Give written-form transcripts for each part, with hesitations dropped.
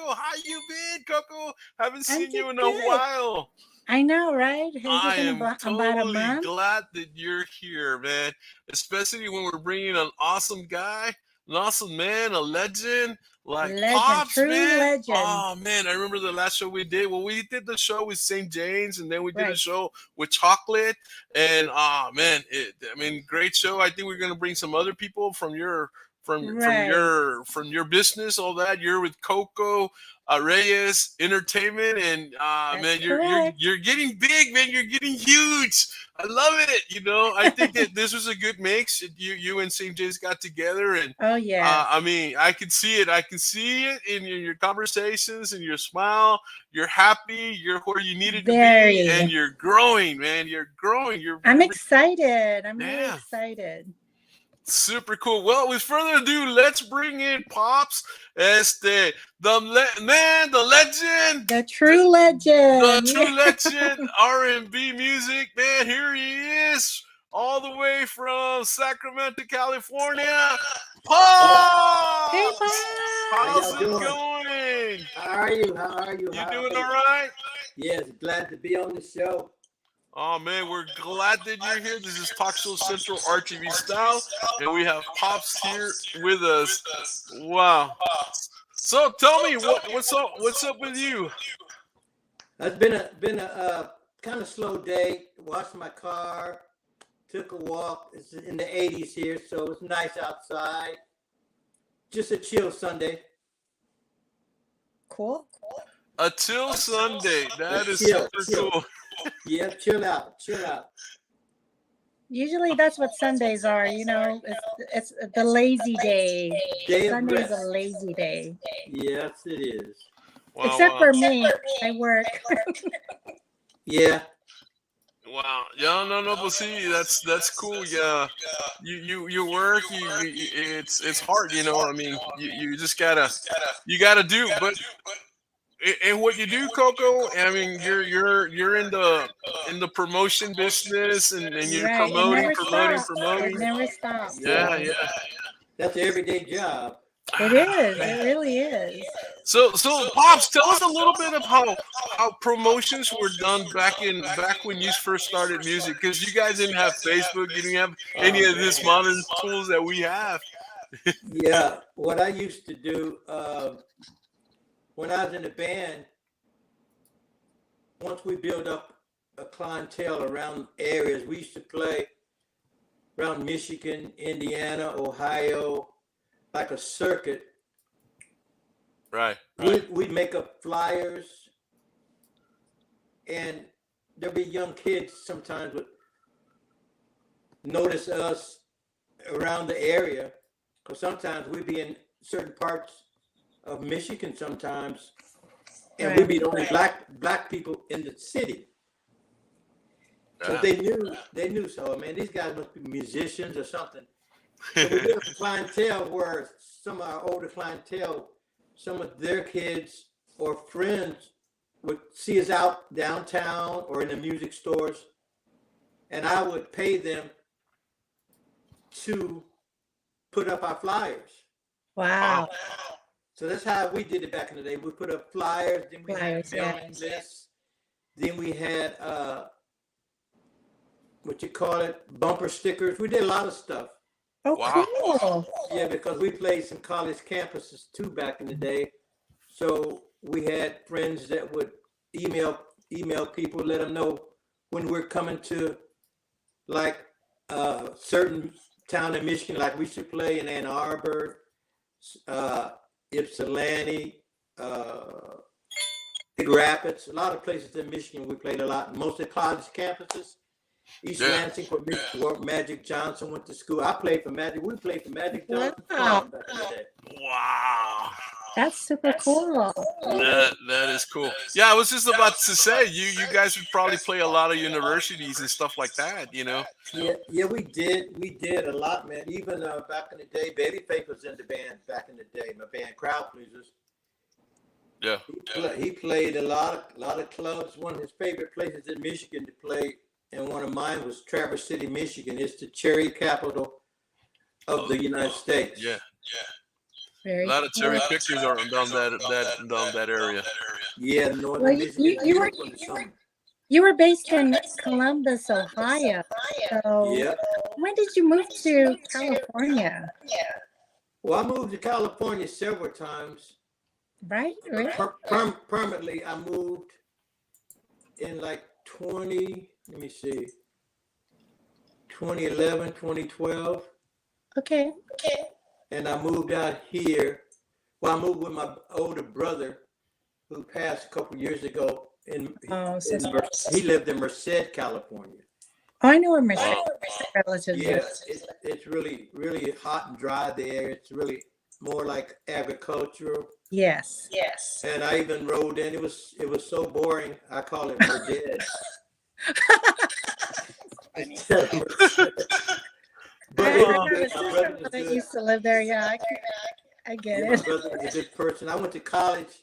Coco. How you been, Coco? Haven't I'm seen doing you in a good. while. I know, right? Has it I been am about a totally month? glad that you're here, man. Especially when we're bringing an awesome guy, an awesome man, a legend like Legend, Pops, true man. legend. Oh man, I remember the last show we did. Well, we did the show with St. James, and then we did a Right. show with Chocolate. And man, I mean, great show. I think we're gonna bring some other people from your Right. from your business, all that. You're with Coco Reyes Entertainment, and That's man, you're correct. you're getting big, man. You're getting huge. I love it. I think that this was a good mix. You and St. James got together, and Oh, yes. I mean, I can see it. I can see it in your conversations and your smile. You're happy. You're where you needed to be, and Very. you're growing, man. You're growing. I'm excited. I'm really yeah. excited. Super cool. Well, with further ado, let's bring in Pops, man, the legend, The true the legend. true legend, R&B music, man. Here he is, all the way from Sacramento, California. Hey, Pops, How Bob. how's y'all it doing? going? How are you? How are you? You How doing are all you? right? Yes, glad to be on the show. Oh man, we're glad that you're here. This is Talk Show Central RTV style, and we have Pops here with us. Wow. So tell me what's up with you? It's been a kind of slow day. Washed my car, took a walk. It's in the 80s here, so it's nice outside. Just a chill Sunday. Cool. Until Sunday. That Just is chill, super chill. cool. Yeah, chill out, chill out. Usually that's what Sundays are, it's the lazy day. Day of Sunday's a rest. lazy day. Yes, it is. Wow, Except wow. for me. I work. Yeah. Wow. Yeah, no, but see, that's cool. Yeah. You work, it's hard, I mean, you just gotta do, but and what you do, Coco, I mean, you're in the promotion business, and you're Right. It promoting, never promoting, stops. It promoting. never stops. Yeah, Yeah. So yeah. That's an everyday job. it is. It really is. So Pops, tell us a little bit of how promotions were done back when you first started music, because you guys didn't have Facebook, you didn't have any Oh of this man. modern tools that we have. Yeah. What I used to do when I was in the band, once we built up a clientele around areas, we used to play around Michigan, Indiana, Ohio, like a circuit. Right. We'd make up flyers, and there'd be young kids sometimes would notice us around the area, because sometimes we'd be in certain parts of Michigan sometimes, and we'd Right. be the only black people in the city. So Yeah. they knew. So man, these guys must be musicians or something. So we built a clientele where some of our older clientele, some of their kids or friends would see us out downtown or in the music stores, and I would pay them to put up our flyers. Wow. So that's how we did it back in the day. We put up flyers, then we had Flyers, mailing yes. lists, then we had what you call it, bumper stickers. We did a lot of stuff. Oh, Wow. cool. Yeah, because we played some college campuses too back in the day. So we had friends that would email people, let them know when we're coming to like certain town in Michigan, like we should play in Ann Arbor, Ypsilanti, Big Rapids, a lot of places in Michigan we played a lot, mostly college campuses. East Yeah. Lansing, where Magic Johnson went to school. I played for Magic. We played for Magic Johnson Wow. back in the day. Wow. That's super cool. That is cool. Yeah, I was just about to say you guys would probably play a lot of universities and stuff like that, Yeah, we did a lot, man. Even back in the day, Babyface was in the band back in the day. My band, Crowd Pleasers. Yeah. He played a lot of clubs. One of his favorite places in Michigan to play, and one of mine was Traverse City, Michigan. It's the cherry capital of the United States. Yeah. A Very lot of cool. cherry pickers are down that area. Yeah, Well, northern Michigan is beautiful in the summer. you were based in Columbus, Ohio. So Yeah. when did you move to California? Well, I moved to California several times. Right? Really? Permanently, I moved in like 2011, 2012. Okay. And I moved out here. Well, I moved with my older brother who passed a couple years ago. Oh, so He lived in Merced, California. I know where my relatives Yeah, are. it's really, really hot and dry there. It's really more like agricultural. Yes. And I even rode in. It was so boring. I call it Merced. But I it have was a good. My sister brother was that good. used to live there. Yeah, I get Yeah, my it. brother was a good person. I went to college,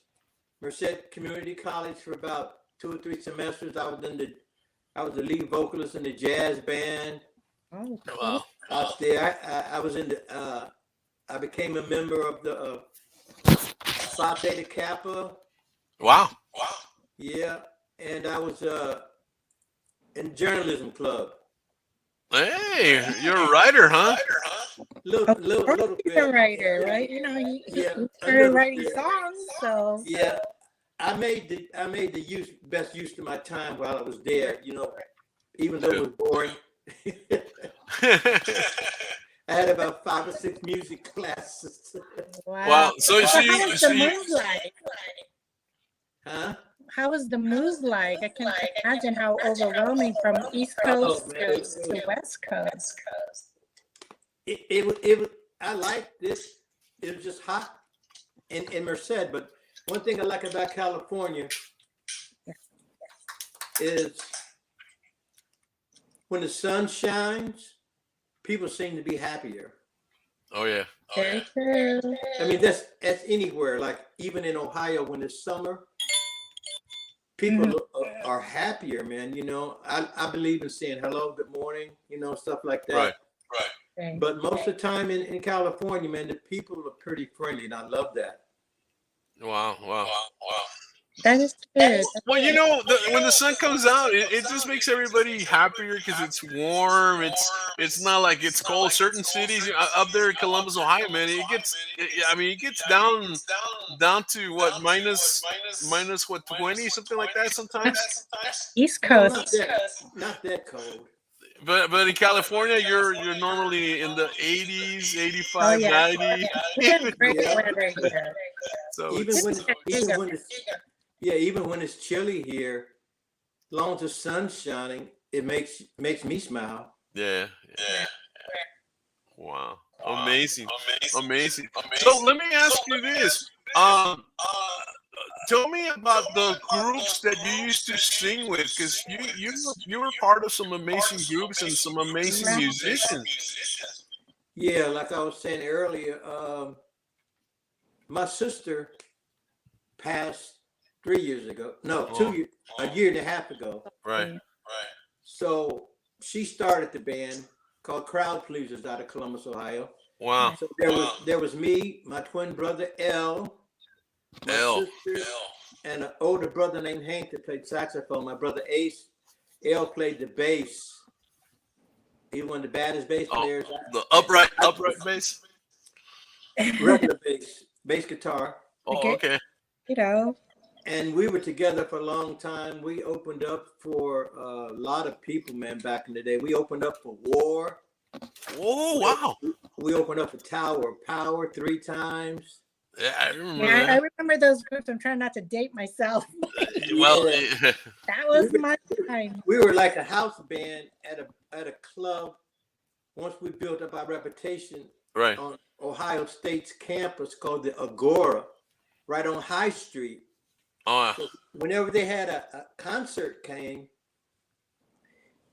Merced Community College, for about 2 or 3 semesters. I was the lead vocalist in the jazz band Oh, cool. Wow. out there. I was in the. I became a member of the Phi Theta Kappa. Wow. Yeah, and I was in journalism club. Hey, you're a writer, huh? Little He's a bit. writer, right? You know, he Yeah, a started little writing bit. songs, so Yeah, I made the best use of my time while I was there. You know, even though it was boring. I had about 5 or 6 music classes. wow. Wow. So How was the move like? Huh? How was the move like? I can imagine how overwhelming from East Coast to West Coast. It was. I liked this. It was just hot in Merced. But one thing I like about California is when the sun shines, people seem to be happier. Oh yeah. Very true. I mean, that's anywhere. Like even in Ohio, when it's summer, people are happier, man. You know, I believe in saying hello, good morning, you know, stuff like that. Right. Okay. But most of the time in California, man, the people are pretty friendly, and I love that. Wow. That is true. Well, you know, when the sun comes out, it just makes everybody happier because it's warm. It's not like it's cold. Certain cities up there in Columbus, Ohio, man, it gets down to what minus what 20 something like that sometimes. East No, Coast. not that cold. But in California, you're normally in the 80s, 85, Oh, yeah. 90. We have great Yeah. weather here. So Even it's, even when it's chilly here, as long as the sun's shining, it makes me smile. yeah. Wow. Amazing. So let me ask you this. Tell me about the groups that you used to sing with, because you were part of some amazing groups and some amazing musicians. Yeah, like I was saying earlier, my sister passed 3 years ago. No, 2 years, a year and a half ago. Right. So she started the band called Crowd Pleasers out of Columbus, Ohio. Wow. So there was me, my twin brother L, my sister, and an older brother named Hank that played saxophone. My brother Ace, L played the bass. He was one of the baddest bass players. The upright bass. Regular bass guitar. Oh, okay. You know, And we were together for a long time. We opened up for a lot of people, man, back in the day. We opened up for War. Oh, wow. We opened up for Tower of Power 3 times. Yeah, I remember yeah, I that. remember those groups. I'm trying not to date myself. Well, That was my time. We were like a house band at a club. Once we built up our reputation right. on Ohio State's campus called the Agora, right on High Street. Oh, So whenever they had a concert came,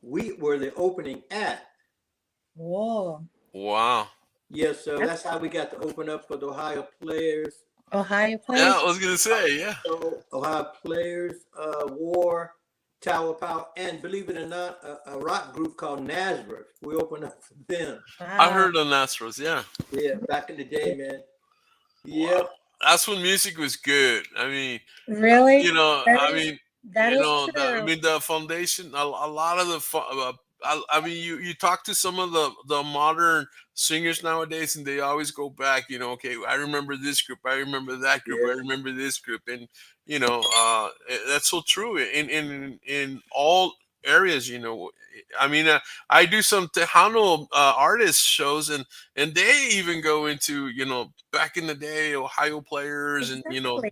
we were the opening act. Whoa. wow. Yeah, so that's how we got to open up for the Ohio Players. Ohio Players. Yeah, I was gonna say, yeah. So Ohio Players, War, Tower of Power, and believe it or not, a rock group called Nazareth. We opened up for them. I heard of Astros, yeah. Yeah, back in the day, man. Yep. That's when music was good. I mean, Really? you know, That I is mean, that is I true. mean, the foundation. A lot of the. I mean, you talk to some of the modern singers nowadays, and they always go back. You know, okay, I remember this group, I remember that group, I Yeah. remember this group, and that's so true in all areas. You know, I mean, I do some Tejano artist shows, and they even go into back in the day Ohio players and Exactly.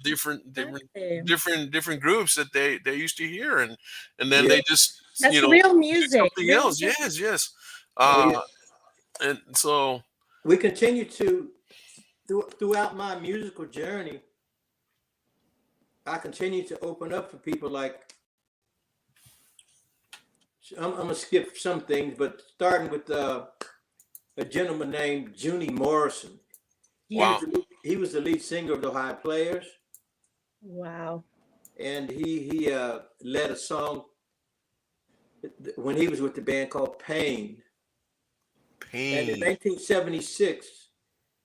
Exactly. different groups that they used to hear, and then Yeah. they just That's do real music. something Real else. music. Yes. Oh yeah. And so We continue to throughout my musical journey. I continue to open up for people like I'm gonna skip some things, but starting with a gentleman named Juni Morrison. Yes. He was the lead singer of the Ohio Players, Wow. and he led a song when he was with the band called Pain. And in pain. 1976,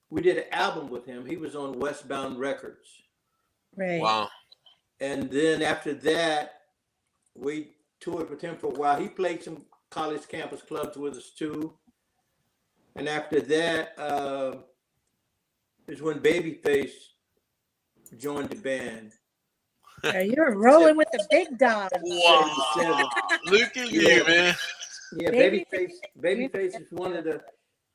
we did an album with him. He was on Westbound Records. Right. Wow. And then after that, we toured with him for a while. He played some college campus clubs with us too. And after that is when Babyface joined the band. You're rolling with the big dogs. Wow. 77. Look at Yeah. you, man. Yeah, Babyface is one of the,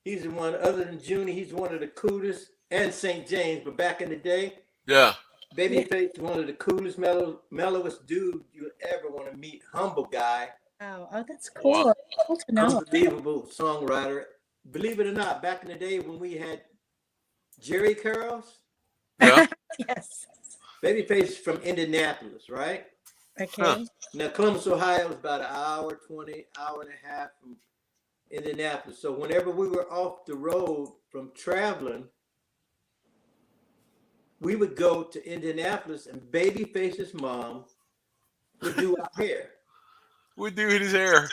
he's the one, other than Juni, he's one of the coolest, and St. James, but back in the day, Yeah. Babyface is one of the coolest, mellowest dude you would ever want to meet. Humble guy, Wow. Oh, that's cool. Wow. Cool to know. unbelievable songwriter. Believe it or not, back in the day when we had Jerry curls, Yeah. Yes. Babyface is from Indianapolis, right? Okay. Huh. Now Columbus, Ohio is about an hour, 20, hour and a half from Indianapolis. So whenever we were off the road from traveling, we would go to Indianapolis and Babyface's mom would do our hair. We do his hair.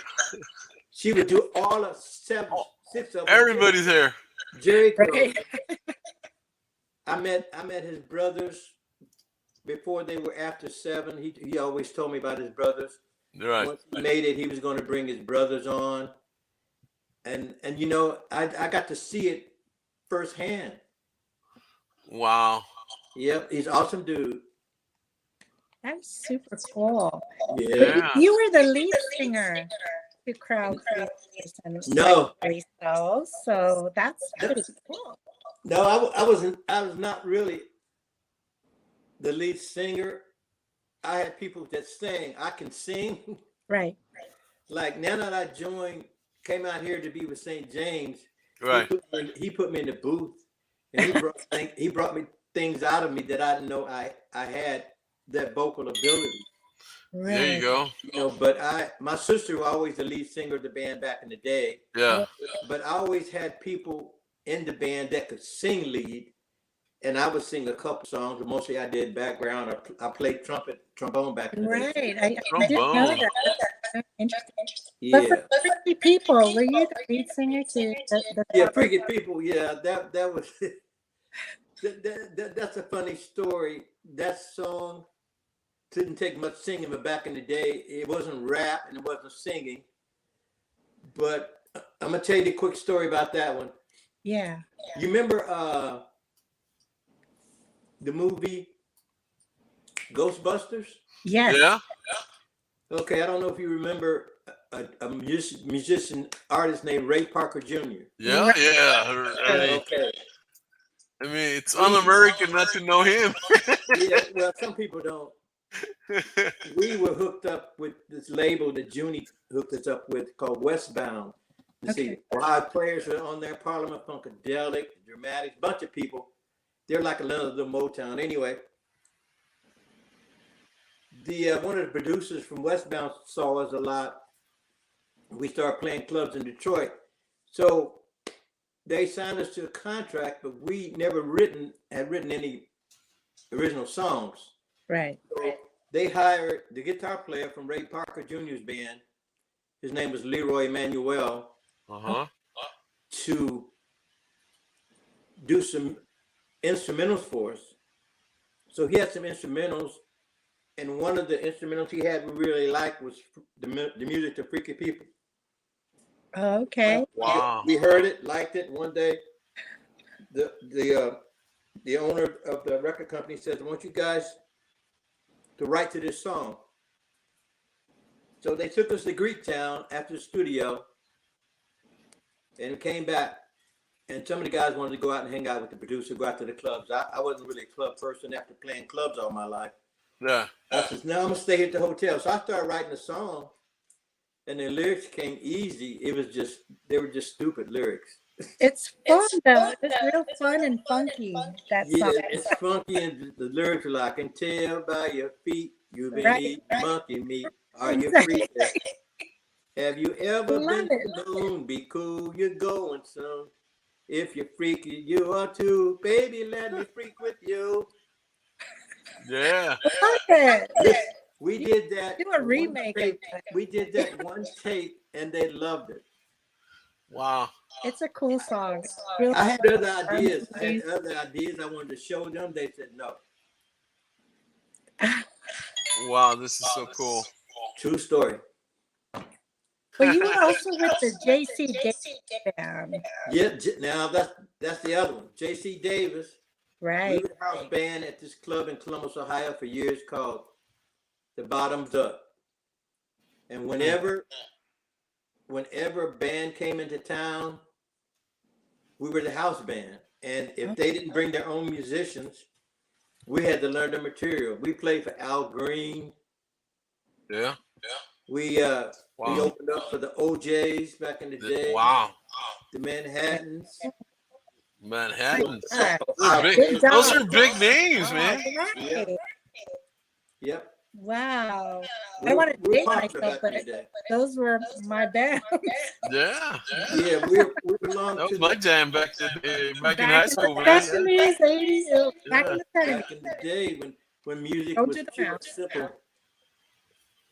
She would do all of six of them. Everybody's hair. Jerry curls. Right. I met his brothers before they were after 7. He always told me about his brothers. Right. Once he made it, he was going to bring his brothers on. And you know, I got to see it firsthand. Wow. Yep, he's an awesome dude. That's super cool. Yeah. You were the lead singer to Crowd Pleasers and No. so that's pretty cool. No, I was not really the lead singer. I had people that sang. I can sing. Right. Like now that I came out here to be with St. James, Right. he put me in the booth, and he brought me things out of me that I didn't know I had that vocal ability. Right. There you go. You know, but my sister was always the lead singer of the band back in the day. Yeah. But I always had people in the band that could sing lead, and I would sing a couple songs, but mostly I did background. I played trombone back in the Right. day. I didn't know Trombone. that. Interesting. Yeah. But for Freaky People, were you the lead singer to the Yeah, Freaky People. Yeah, that was that's a funny story. That song didn't take much singing, but back in the day, it wasn't rap and it wasn't singing. But I'm gonna tell you a quick story about that one. Yeah. You remember the movie Ghostbusters? Yes. Yeah. Okay, I don't know if you remember a musician artist named Ray Parker Jr. Yeah. Yeah. I mean, Okay. it's un-American not to know him. Yeah, well, some people don't. We were hooked up with this label that Juni hooked us up with called Westbound. You see, Ohio Players were on there, Parliament Funkadelic, Dramatics, bunch of people. They're like a little Motown. Anyway, one of the producers from Westbound saw us a lot. We started playing clubs in Detroit. So they signed us to a contract, but we never had written any original songs. Right. So they hired the guitar player from Ray Parker Jr.'s band. His name was Leroy Manuel, Uh-huh. to do some instrumentals for us. So he had some instrumentals, and one of the instrumentals he had we really liked was the music to Freaky People. Okay. Wow. We heard it, liked it. One day, the owner of the record company says, "I want you guys to write to this song." So they took us to Greektown after the studio and came back. And some of the guys wanted to go out and hang out with the producer, go out to the clubs. I wasn't really a club person after playing clubs all my life. Yeah. I said, "No, I'm gonna stay here at the hotel." So I started writing a song, and the lyrics came easy. They were just stupid lyrics. It's fun though. It's real fun and funky. That Yeah, song. it's funky, and the lyrics are like, "I can tell by your feet you've been Right. eating monkey meat. Are you Exactly. free? Have you ever Love been it. to the moon? Be cool, you're going soon. If you're freaky, you are too. Baby, let me freak with you." Yeah. Love it. We did that. Do a one remake of tape. that. We did that one tape, and they loved it. Wow. It's a cool song. Real I had fun. other ideas. I wanted to show them. They said no. Wow. This is so cool. True story. But you were also with the JC Davis band, Yeah. Now that's the other one. JC Davis. We right? were a house band at this club in Columbus, Ohio, for years called the Bottoms Up. And whenever a band came into town, we were the house band. And if they didn't bring their own musicians, we had to learn the material. We played for Al Green. Yeah. We Wow. opened up for the OJs back in the day. Wow. The Manhattans. Manhattans. Yeah. Big, Good job. those are big names, man. Right. Yep. Wow. I want to We were date popular myself, back in but the day. those were my bands. Yeah. Yeah, we belonged That to was my jam back in high school, man. Back in the 70s, 80s, back in the 70s. back in the day when music Don't was do the pure math. simple.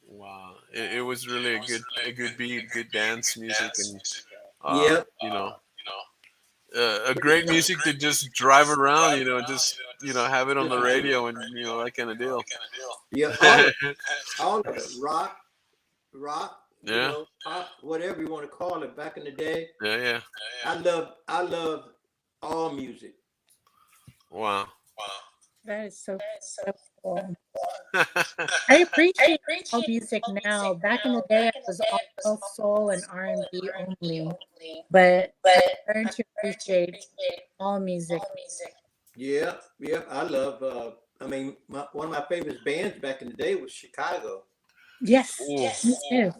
Wow. It was really a good beat, good dance music, and Yep. you know, a great music to just drive around, just have it on the radio and that kind of deal. Yeah, all of it. Rock, Yeah. pop, whatever you want to call it. Back in the day, Yeah. I love all music. Wow. That is so cool. I appreciate all music now. Back in the day, it was all soul and R&B only. But I learned to appreciate all music. Yeah. I love. One of my favorite bands back in the day was Chicago. Yes, Ooh. me too.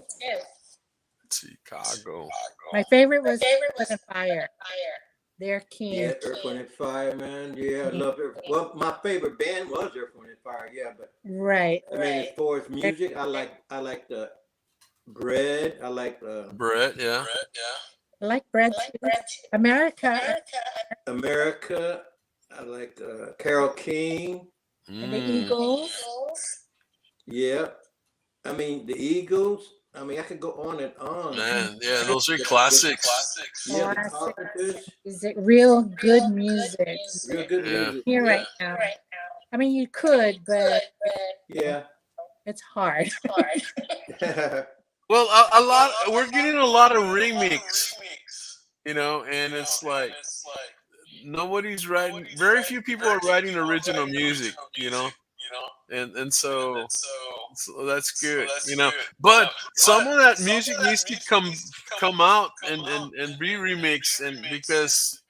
Chicago. My favorite was Earth and Fire. They're king. Yeah, Earth, Wind, and Fire, man. Yeah, I love it. Well, my favorite band was Earth, Wind, and Fire. Yeah, but Right. I mean, as far as music, I like the Bread. I like Brett, yeah. I like Bread too. America America. I like Carole King. and the Eagles. Yeah, I mean the Eagles. I mean, I could go on and on. Man, yeah, those are classics. Yeah, the Classic Carpenters. music, real good music. Real good Yeah. music. Here right now. I mean, you could, but Yeah. it's hard. Well, we're getting a lot of remix, and it's like nobody's writing. Very few people are writing original music, and so that's good, But some of that music needs to come out and be remixed, and because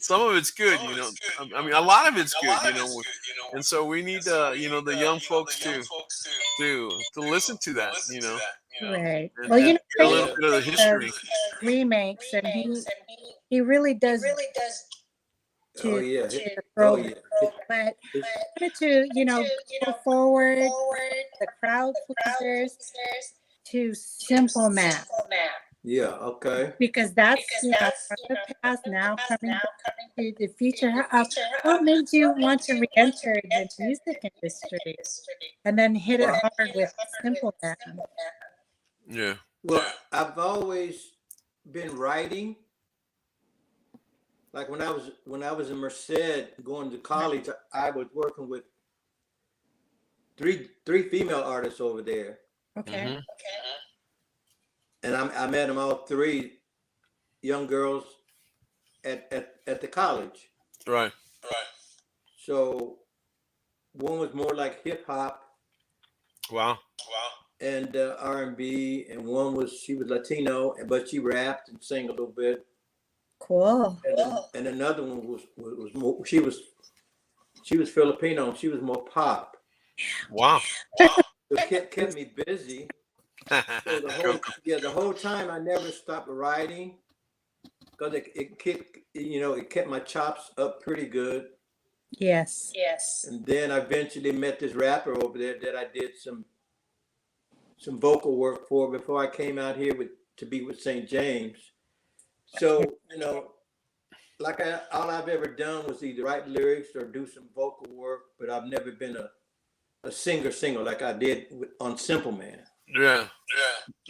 some of it's good, I mean, a lot of it's good, and so we need the young folks to listen to that, Right. and, Well, and a little Craig bit of the history. remakes, and he really does to, Oh yeah. to Oh throw. yeah. But to go forward, the crowd pleasers to simple math, Yeah. Okay. because that's from the past now coming to the future. What made you want to re-enter the music industry and then hit it hard with simple math? Yeah. Well, I've always been writing, like when I was in Merced going to college, I was working with three female artists over there, Okay. and I met them all three young girls at the college. Right. So one was more like hip hop Wow. and R&B, and she was Latino, but she rapped and sang a little bit. Cool. And another one was more, she was Filipino. She was more pop. Wow. So it kept me busy. So the whole time I never stopped writing because it kept my chops up pretty good. Yes. And then I eventually met this rapper over there that I did some vocal work for before I came out here to be with St. James. So, like all I've ever done was either write lyrics or do some vocal work, but I've never been a singer like I did on Simple Man. Yeah.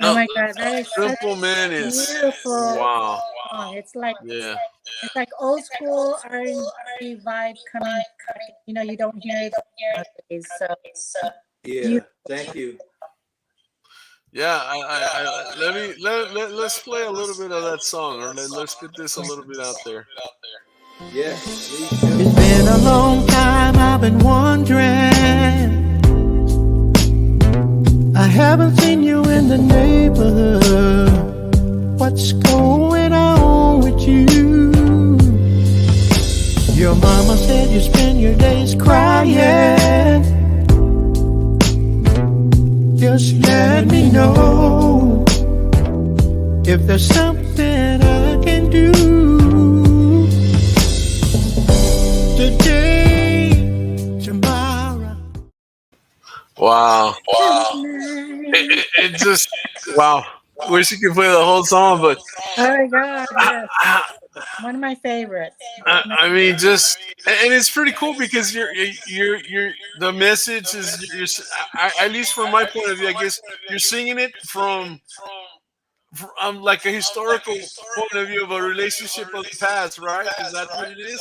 Oh my God, that is Simple such Man is beautiful wow. song. It's like Yeah. it's like old school R&B vibe coming. You don't hear it nowadays. So Yeah, thank you. Yeah, let's play a little bit of that song, or let's get this a little bit out there. Yeah. It's been a long time, I've been wondering. I haven't seen you in the neighborhood. What's going on with you? Your mama said you spend your days crying. Just let me know if there's something I can do today, tomorrow. Wow. It just wow. Wish you could play the whole song, but oh my God, yes. One of my favorites. I mean, just and it's pretty cool because you're the message is at least from my point of view, I guess you're singing it from like a historical point of view of a relationship of the past, right? Is that what it is?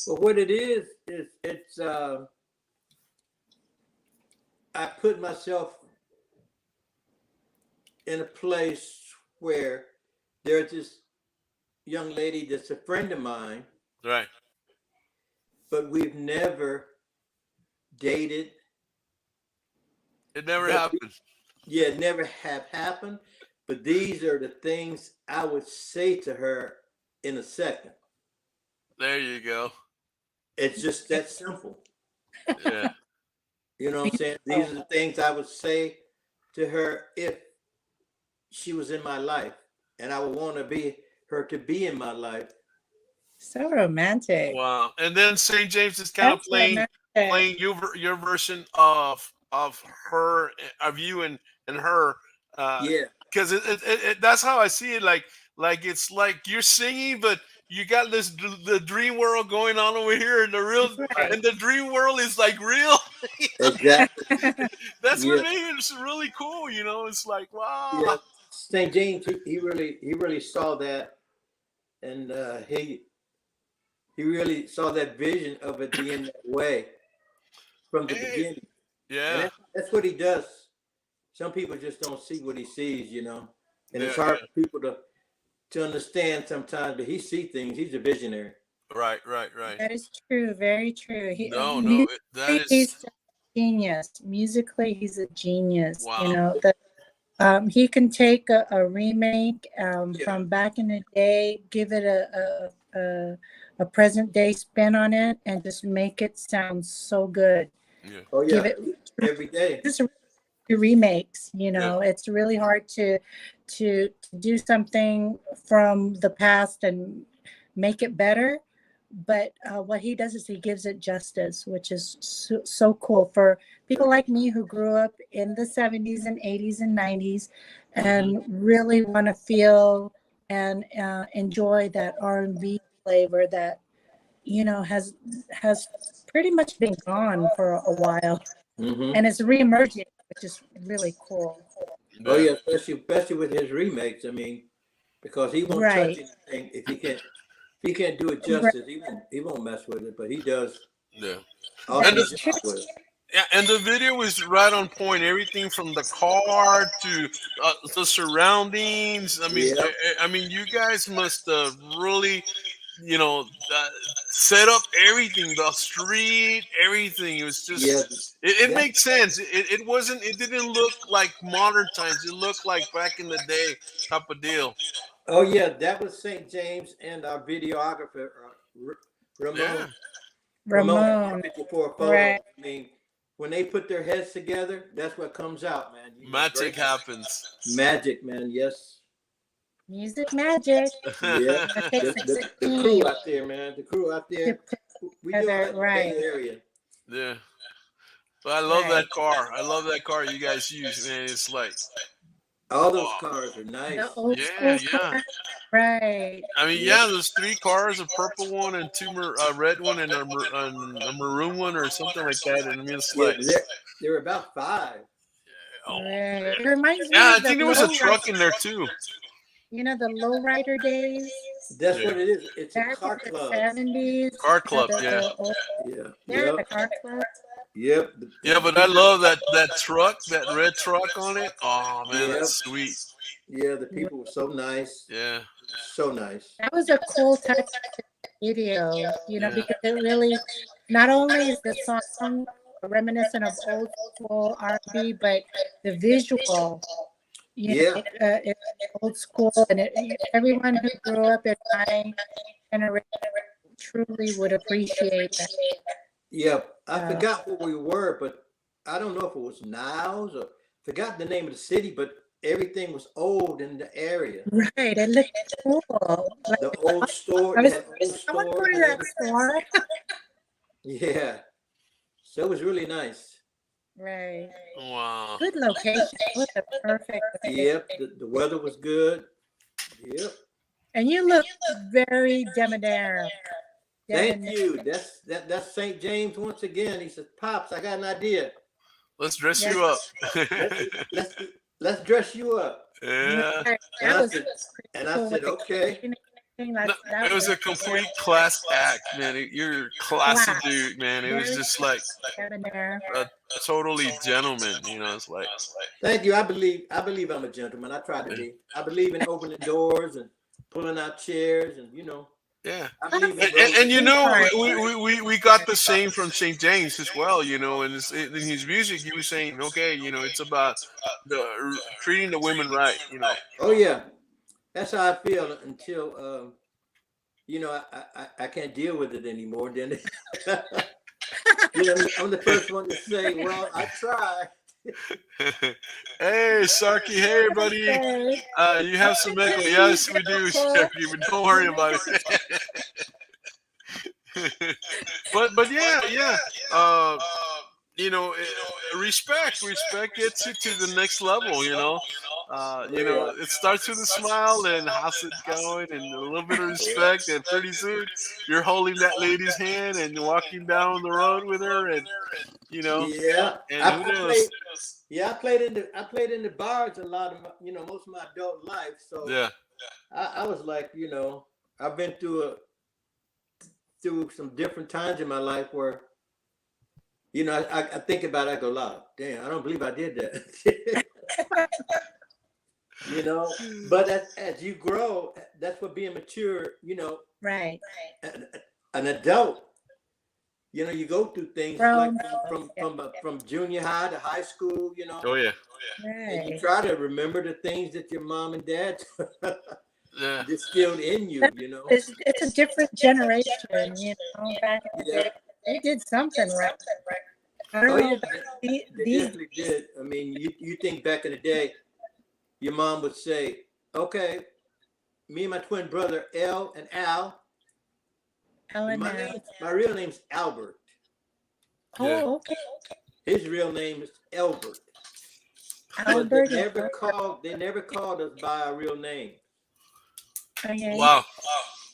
But what it is it's I put myself in a place where there's this young lady that's a friend of mine, Right. but we've never dated. It never happened. Yeah, it never have happened. But these are the things I would say to her in a second. There you go. It's just that simple. Yeah. You know what I'm saying? These are the things I would say to her if she was in my life, and I would want her to be in my life. So romantic. Wow. And then St. James is kind of playing your version of her, of you and her. Yeah. Because that's how I see it. Like it's like you're singing, but you got the dream world going on over here, and and the dream world is like real. Exactly. That's what made it really cool. It's like wow. Yeah. St. James, he really saw that, and he really saw that vision of it being that way from the beginning. Yeah. And that's what he does. Some people just don't see what he sees, and it's hard for people to understand sometimes. But he sees things. He's a visionary. Right. That is true. Very true. That He's is a genius. Musically, he's a genius. Wow. He can take a remake from back in the day, give it a present day spin on it, and just make it sound so good. Yeah. Oh yeah. Every day. Just remakes. It's really hard to do something from the past and make it better. But what he does is he gives it justice, which is so cool for people like me who grew up in the 70s and 80s and 90s and really want to feel and enjoy that R&B flavor that, has pretty much been gone for a while. And it's reemerging, which is really cool. Oh yeah, especially with his remakes. I mean, because he won't touch anything if he can't He can't do it justice. He won't mess with it, but he does. Yeah. All And he the, does with it. yeah, and the video was right on point. Everything from the car to the surroundings. I mean, Yeah. I mean, you guys must really, you know, set up everything, the street, everything. It was just, Yeah. it That, makes sense. It wasn't, it didn't look like modern times. It looked like back in the day type of deal. oh yeah, that was St. James and our videographer Yeah. Ramon Ramon, picture for a photo. right? I mean, when they put their heads together, that's what comes out, man. You know, Magic great happens. magic, man. Yes. Music magic. Yeah. That takes The crew out there, man. The crew out to there. put We do together, it in the right? Bay Area. Yeah. But I love Right. that car. I love that car you guys use, man. It's like, All those cars are nice. The old yeah, school yeah. car, right? I mean, Yeah. yeah, there's 3 cars, a purple one and 2 red one and a maroon one or something like that. And I mean, it's Yeah, like, there were about 5. oh, Right. It reminds me yeah, I of the think there was a low truck in there too. you know, the lowrider days That's Yeah. what it is. It's a back car in the club. 70s. Car club, yeah. Yeah. Yeah, the Yep. car club. Yep. Yeah, but I love that truck, that red truck on it. Oh man, Yep. that's sweet. Yeah, the people were so nice. Yeah, So nice. That was a cool touch video, you know, Yeah. because it really, not only is the song reminiscent of old school R&B, but the visual, you Yeah. know, it's old school, and everyone who grew up in my generation truly would appreciate that. Yeah. I forgot where we were, but I don't know if it was Niles or forgot the name of the city, but everything was old in the area. Right, it looked cool. Like, The old store. I They was, had old I want to go stores to and that everything. store. Yeah. So it was really nice. Right. wow. Good location. It was a perfect location. Yep. The weather was good. Yep. And you look very debonair. Thank you. That's St. James once again. He says, "Pops, I got an idea. Let's dress Yes. you up. Let's dress you up." Yeah. Right. And That I was said, and I cool said, with the "Okay." kitchen and everything. No, That it was a complete class act, man. You're a classy Class. dude, man. It was Very just like debonair. a totally gentleman, you know. It's like, Thank you. I believe I'm a gentleman. I try to be. I believe in opening doors and pulling out chairs, and yeah. I believe in And you know, Right. we got the same from St. James as well, you know. And in his music, he was saying, okay, you know, it's about treating the women right, you know. Oh yeah, that's how I feel until I can't deal with it anymore. Then I'm the first one to say, "Well, I tried." Hey, Sarky, hey, buddy. Okay. You have some echo. Yes, we do, Sarky, but don't worry about it. but yeah. You know, respect gets you to the next level. You know, it starts with a smile and how's it going, and a little bit of respect, and pretty soon you're holding that lady's hand and walking down the road with her, and you know, Yeah, and I who played. knows? Yeah, I played in the bars a lot of most of my adult life. So Yeah, I was like, I've been through some different times in my life where, I think about it, I go, "Wow, damn, I don't believe I did that." But as you grow, that's what being mature, Right. an adult. You go through things Grown. like from junior high to high school, oh yeah, and you Right. try to remember the things that your mom and dad yeah. distilled in you, It's a different generation, back in the Yeah. day. They did something right. I Oh don't know yeah, about they these. definitely did. I mean, you think back in the day, your mom would say, "Okay, me and my twin brother L and Al. Ellen My now. real name's Albert. Yeah. Oh, okay. His real name is Elbert. But Albert. they never called us by our real name. Okay. Wow.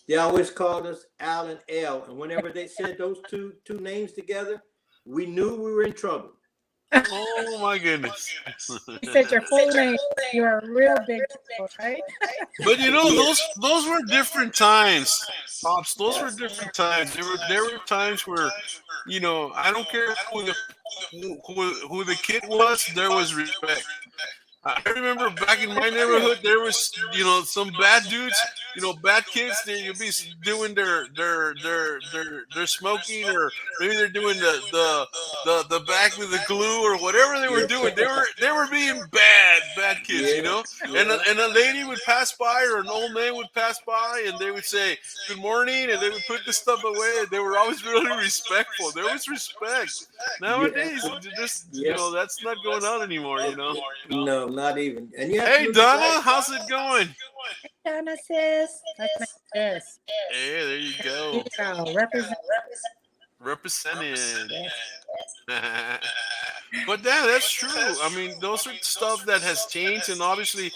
They always called us Al and L. And whenever they said those two names together, we knew we were in trouble. Oh my goodness. He said your full name. You're a real big deal, right? But you know, Yeah. those were different times, pops. Those were different times. There were times where, I don't care who the kid was. There was respect. I remember back in my neighborhood, there was, some bad dudes, bad kids. You'd be doing their smoking, or maybe they're doing the back with the glue or whatever they were doing. They were being bad kids, And a lady would pass by, or an old man would pass by, and they would say good morning, and they would put the stuff away. They were always really respectful. There was respect. Nowadays, that's not going on anymore. No, not even. And you have to Hey look Donna, right. how's it going? Donna sis. That's my sis. Hey, there you go. You go. Represent. Representing. Yes. But that's true. I mean, those are stuff that has changed, and obviously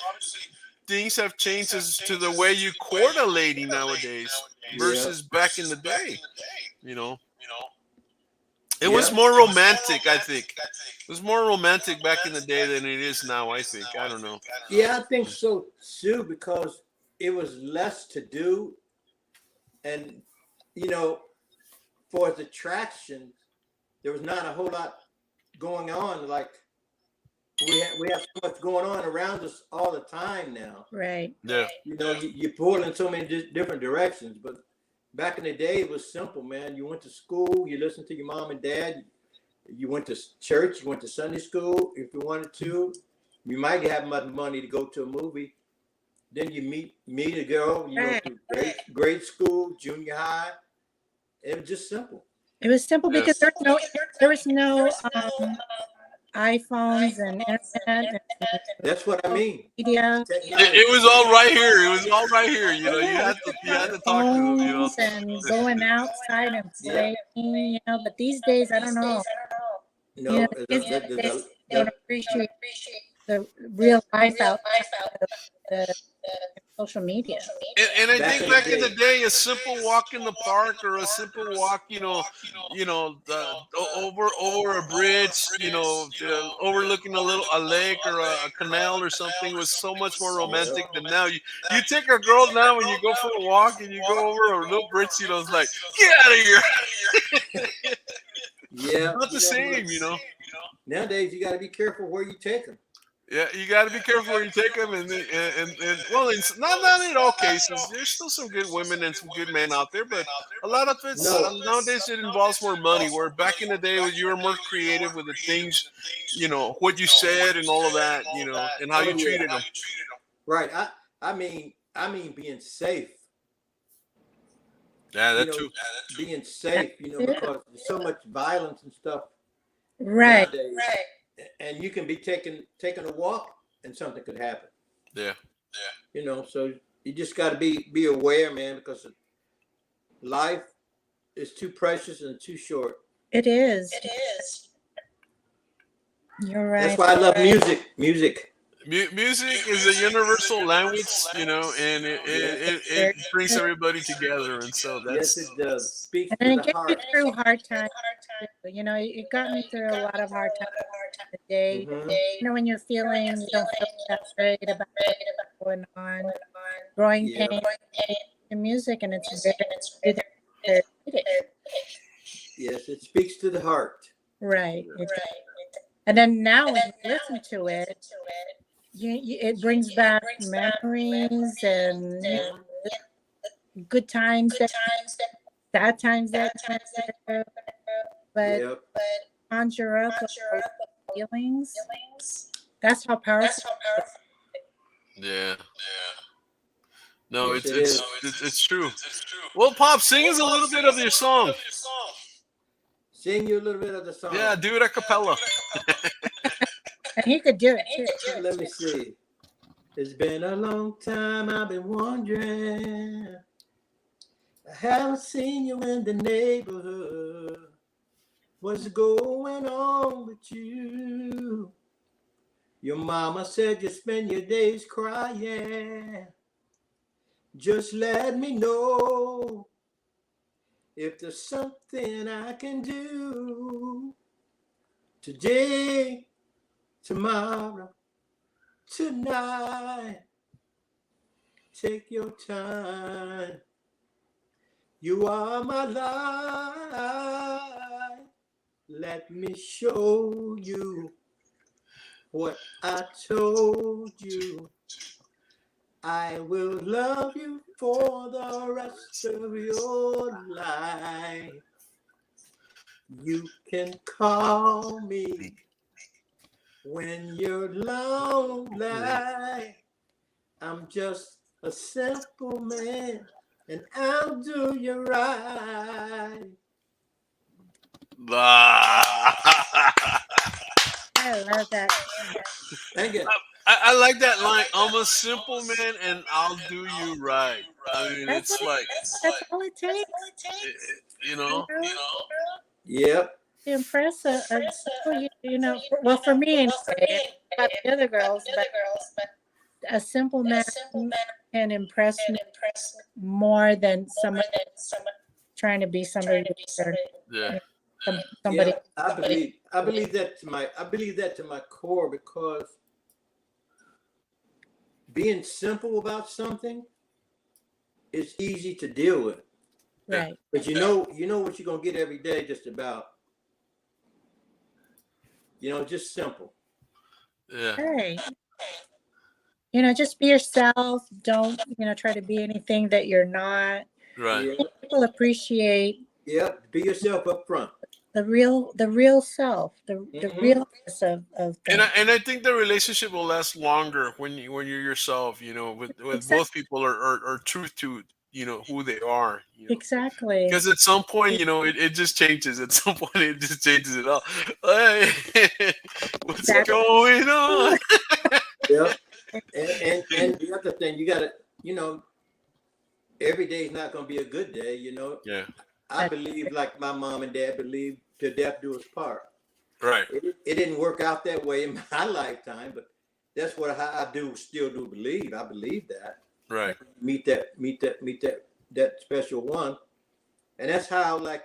things have changed as to the way you court a lady nowadays versus back in the day. You know, it was more romantic, I think. It was more romantic back in the day than it is now, I think. I don't know. Yeah, I think so too, because it was less to do, and for the attraction, there was not a whole lot going on. Like we have so much going on around us all the time now. Right. Yeah. You pull in so many different directions, but back in the day, it was simple, man. You went to school, you listened to your mom and dad, you went to church, you went to Sunday school if you wanted to. You might have money to go to a movie. Then you meet a girl, you go through grade school, junior high. It was just simple. It was simple because there was no iPhones and internet. That's what I mean. Media. It was all right here. It was all right here. You had to talk to them. And going outside and playing. But these days, I don't know. No, They don't appreciate the real life outside of the social media. And I think back in the day, a simple walk in the park, or a simple walk, over a bridge, overlooking a lake or a canal or something, was so much more romantic than now. You take a girl now and you go for a walk and you go over a little bridge, it's like, get out of here. Yeah, not the same, Nowadays, you got to be careful where you take them. Yeah, you got to be careful where you take them, and well, it's not in all cases. There's still some good women and some good men out there, but a lot of it nowadays it involves more money. Where back in the day, you were more creative with the things, what you said and all of that, and how you treated them. Right. I mean, being safe. Yeah, that's true. Being safe, because there's so much violence and stuff. Right. Nowadays. And you can be taking a walk and something could happen. Yeah. So you just got to be aware, man, because life is too precious and too short. It is. You're right. That's why I love music. Music is a universal language, and it brings everybody together, and so that's. Yes, it does. Speaks and to it the gets heart. you through hard times. It got me through a lot of hard times the day. Mhm. When you're feeling, you don't feel that great about what's going on, growing pain, the music, and it's very therapeutic. Yes, it speaks to the heart. Right. And then now when you listen to it, it brings back memories and good times, sad times, but conjure up feelings. That's how powerful. Yeah. No, Yes, it's true. Well, Pop, sing us a little bit of your song. Sing you a little bit of the song. Yeah, do it a cappella. And he could do it too. Let me see. It's been a long time, I've been wondering. I haven't seen you in the neighborhood. What's going on with you? Your mama said you spend your days crying. Just let me know if there's something I can do. Today, tomorrow, tonight. Take your time. You are my life. Let me show you what I told you. I will love you for the rest of your life. You can call me when you're lonely. I'm just a simple man, and I'll do you right. I love that. Thank you. I like that line. I'm a simple man, and I'll do you right. I mean, That's it's like, That's all it takes, you you know. know, Yep. to impress a girl. You know, well, for me anyway, not the other girls, but a simple man can impress me more than somebody trying to be somebody or Yeah. somebody. Yeah, I believe that to my core, because being simple about something is easy to deal with. Right. But you know what you're gonna get every day, just about. Just simple. Yeah. Right. You know, just be yourself. Don't, try to be anything that you're not. Right. Yeah, People appreciate yeah. Be yourself up front. the real self, the Mhm. realness of things. And I think the relationship will last longer when you're yourself. With both people are truth to who they are. Exactly. Because at some point, it just changes. At some point, it just changes it all. Hey, what's Exactly. going on? Yep. And the other thing, you gotta, every day is not gonna be a good day. Yeah. I believe, like my mom and dad believed, till death do us part. Right. It didn't work out that way in my lifetime, but that's what I still do believe. I believe that. Right. Meet that special one. And that's how, like,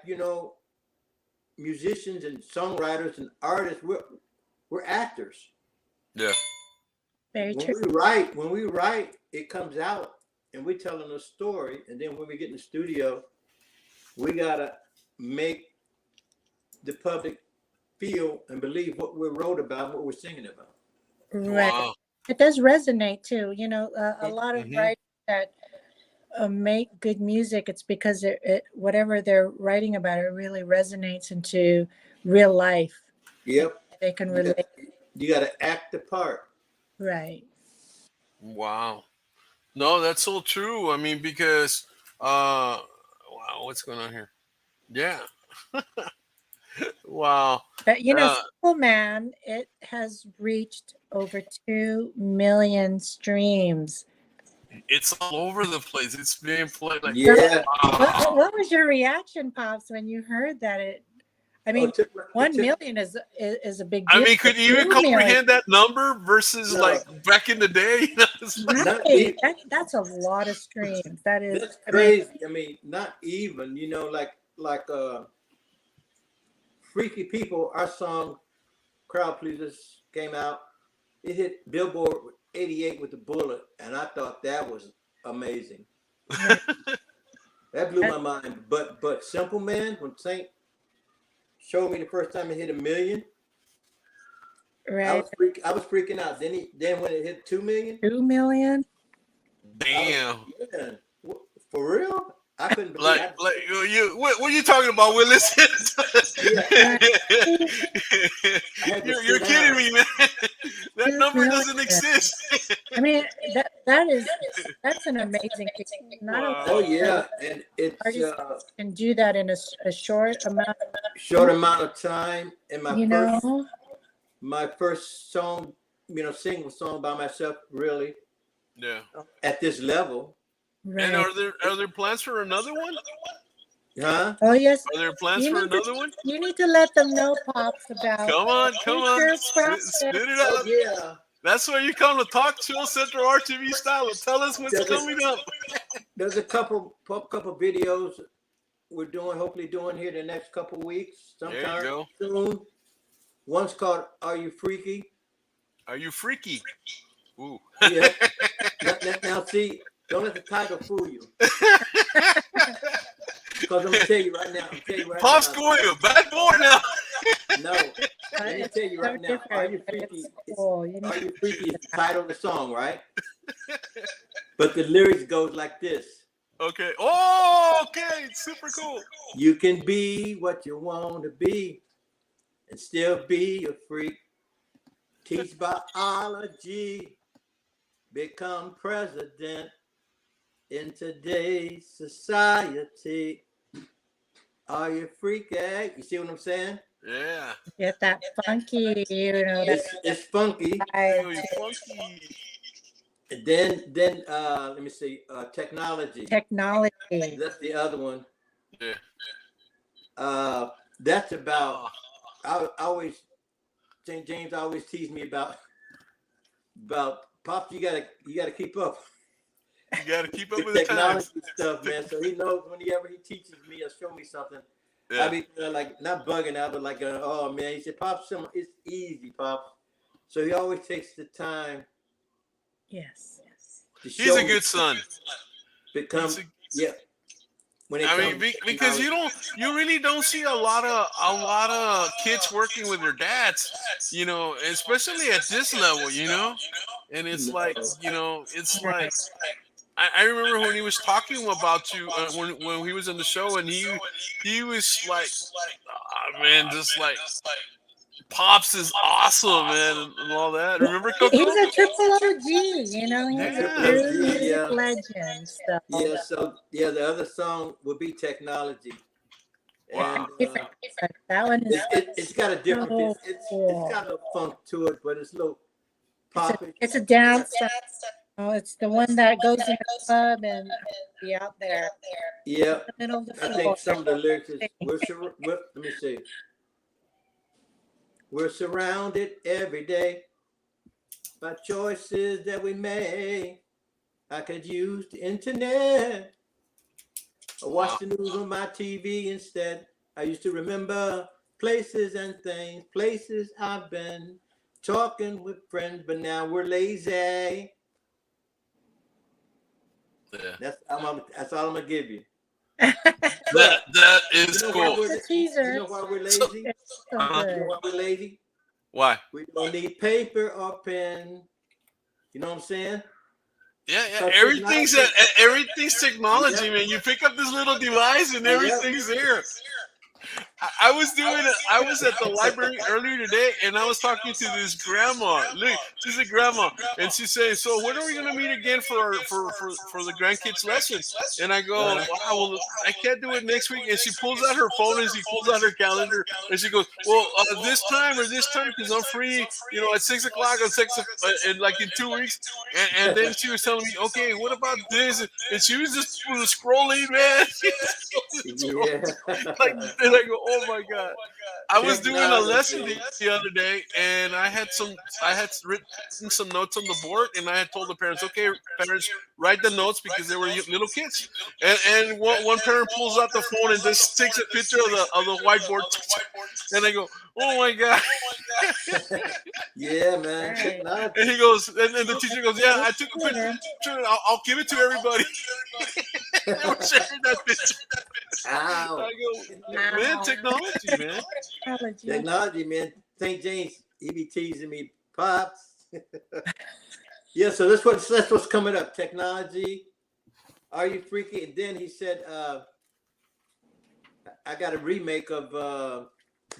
musicians and songwriters and artists, we're actors. Yeah. Very When true. we write, it comes out and we're telling a story. And then when we get in the studio, we gotta make the public feel and believe what we wrote about, what we're singing about. Right. Wow. It does resonate too. A lot of Mhm. writers that make good music, it's because whatever they're writing about, it really resonates into real life. Yep. They can You relate. gotta act the part. Right. Wow. No, that's so true. I mean, because wow, what's going on here? Yeah. Wow. But Uh, Simple Man, it has reached over 2 million streams. it's all over the place. It's being played like Yeah. wow. What was your reaction, Pops, when you heard that? I mean, 1 million is a big deal. I mean, could you even 2 million, comprehend that number versus No. like back in the day? It's like- Not right. even- That's a lot of streams. That is That's crazy. I mean, not even, like Freaky People, our song Crowd Pleasers came out. It hit Billboard 88 with the bullet, and I thought that was amazing. That blew my mind. But Simple Man, when Saint showed me the first time it hit 1 million, right. I was freaking out. Then when it hit 2 million, 2 million. Damn. man, for real? I couldn't believe it. What are you talking about, Willis? You're kidding me, man. That number doesn't exist. I mean, that's an amazing thing. Not Wow. Oh yeah, and it's artists can do that in a short amount. short amount of time. And You my first song, single song by myself, really, Yeah. at this level. right. And are there plans for another one? Huh? Oh yes. Are there plans for another one? You need to let them know, Pops, about. Come on. future Spit it Oh out. yeah. That's where you come to talk Chill Central RTV style. Tell us what's coming up. There's a couple videos we're hopefully doing here the next couple weeks, There you sometime go. soon. One's called "Are You Freaky?" Are you freaky? Ooh. Yeah. Now, see, don't let the title fool you. Because I'm gonna tell you right now. Pop's going a bad boy now. No, let me tell you right now. Are You Freaky? Cool. Are You Freaky is the title of the song, right? But the lyrics goes like this. Okay. Oh, okay. It's super cool. You can be what you want to be and still be a freak. Teach biology. Become president in today's society. Are you freaky? You see what I'm saying? Yeah. Get that funky, It's funky. Really funky. And then let me see. Technology. Technology. That's the other one. Yeah. That's about. I always, St. James always teased me about Pops. You gotta keep up. You gotta keep up with the the times. technology stuff, man. So he knows whenever he teaches me or show me something, Yeah. I be like not bugging out, but like, oh man, he said, Pops, it's easy, Pops. So he always takes the time. Yes. To He's show a me good son. Yeah. When it I comes mean, to because you really don't see a lot of kids working with their dads, especially at this level, and it's like, it's like, I remember when he was talking about you when he was on the show, and he was like, oh, man, just like Pops is awesome, man, and all that. Remember Coco? He's a triple OG, he's a true music legend. So. Yeah, so the other song would be Technology. Wow. And that one is it's got a different it's got a funk to it, but it's a little poppy. It's a dance. It's the one that goes in the club and be out there. Yeah, in the middle of the floor. I think some of the lyrics is let me see. We're surrounded every day by choices that we make. I could use the internet or watch the news on my TV instead. I used to remember places and things, places I've been, talking with friends, but now we're lazy. Yeah. That's all I'm gonna give you. That is cool. You know why we're lazy? You know why we're lazy? Why? We don't need paper or pen. You know what I'm saying? Yeah. Everything's technology, man. You pick up this little device and everything's there. I was at the library earlier today, and I was talking to this grandma. Look, she's a grandma, and she says, "So when are we gonna meet again for the grandkids lesson?" And I go, "Wow, well, I can't do it next week." And she pulls out her phone and she pulls out her calendar, and she goes, "Well, this time, because I'm free, at 6:00 on 6, in 2 weeks." And then she was telling me, "Okay, what about this?" And she was just scrolling, man. And I go, "Oh my God!" I was doing a lesson the other day, and I had written some notes on the board, and I had told the parents, "Okay, parents, write the notes," because they were little kids. And one parent pulls out the phone and just takes a picture of the whiteboard, and I go, "Oh my God!" Yeah, man. And he goes, and the teacher goes, "Yeah, I took a picture. I'll give it to everybody." They were sharing that picture. Ow. I go, man, technology, man. Technology, man. St. James, he be teasing me, Pops. Yeah, so that's what's coming up. Technology. Are you freaky? And then he said, I got a remake of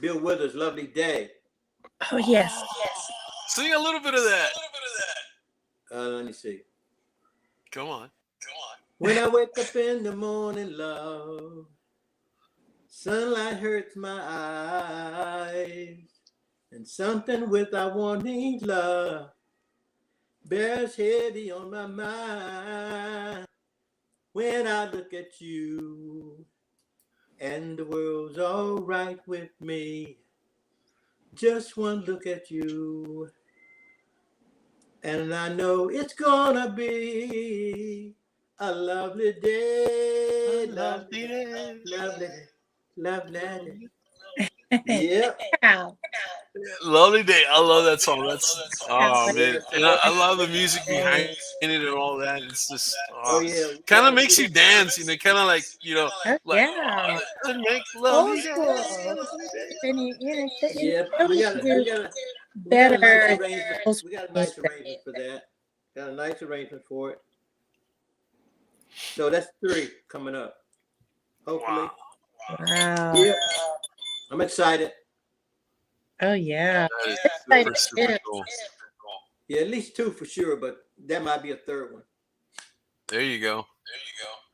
Bill Withers' Lovely Day. Oh, yes. Sing a little bit of that. Let me see. Come on. When I wake up in the morning, love, sunlight hurts my eyes, and something without warning, love, bears heavy on my mind. When I look at you, and the world's all right with me, just one look at you, and I know it's gonna be a lovely day, lovely day, lovely day, lovely day. Yeah. Lonely Day. I love that song. That's Can't oh wait. man, and I love the music behind Day. it and all that. It's just Oh yeah, we kind of gotta makes get you it. dance. Kind of like Oh, like yeah. let's make lonely Old day. school. And you Yeah, know, we we got need to do we got a nice better arrangement. old We got a school nice music. arrangement for that. Got a nice arrangement for it. So that's 3 coming up. Hopefully. Wow, Wow. Yep. I'm excited. Oh, yeah. that is Excited super too. cool. Yeah, at least 2 for sure, but that might be a 3rd one. There you go.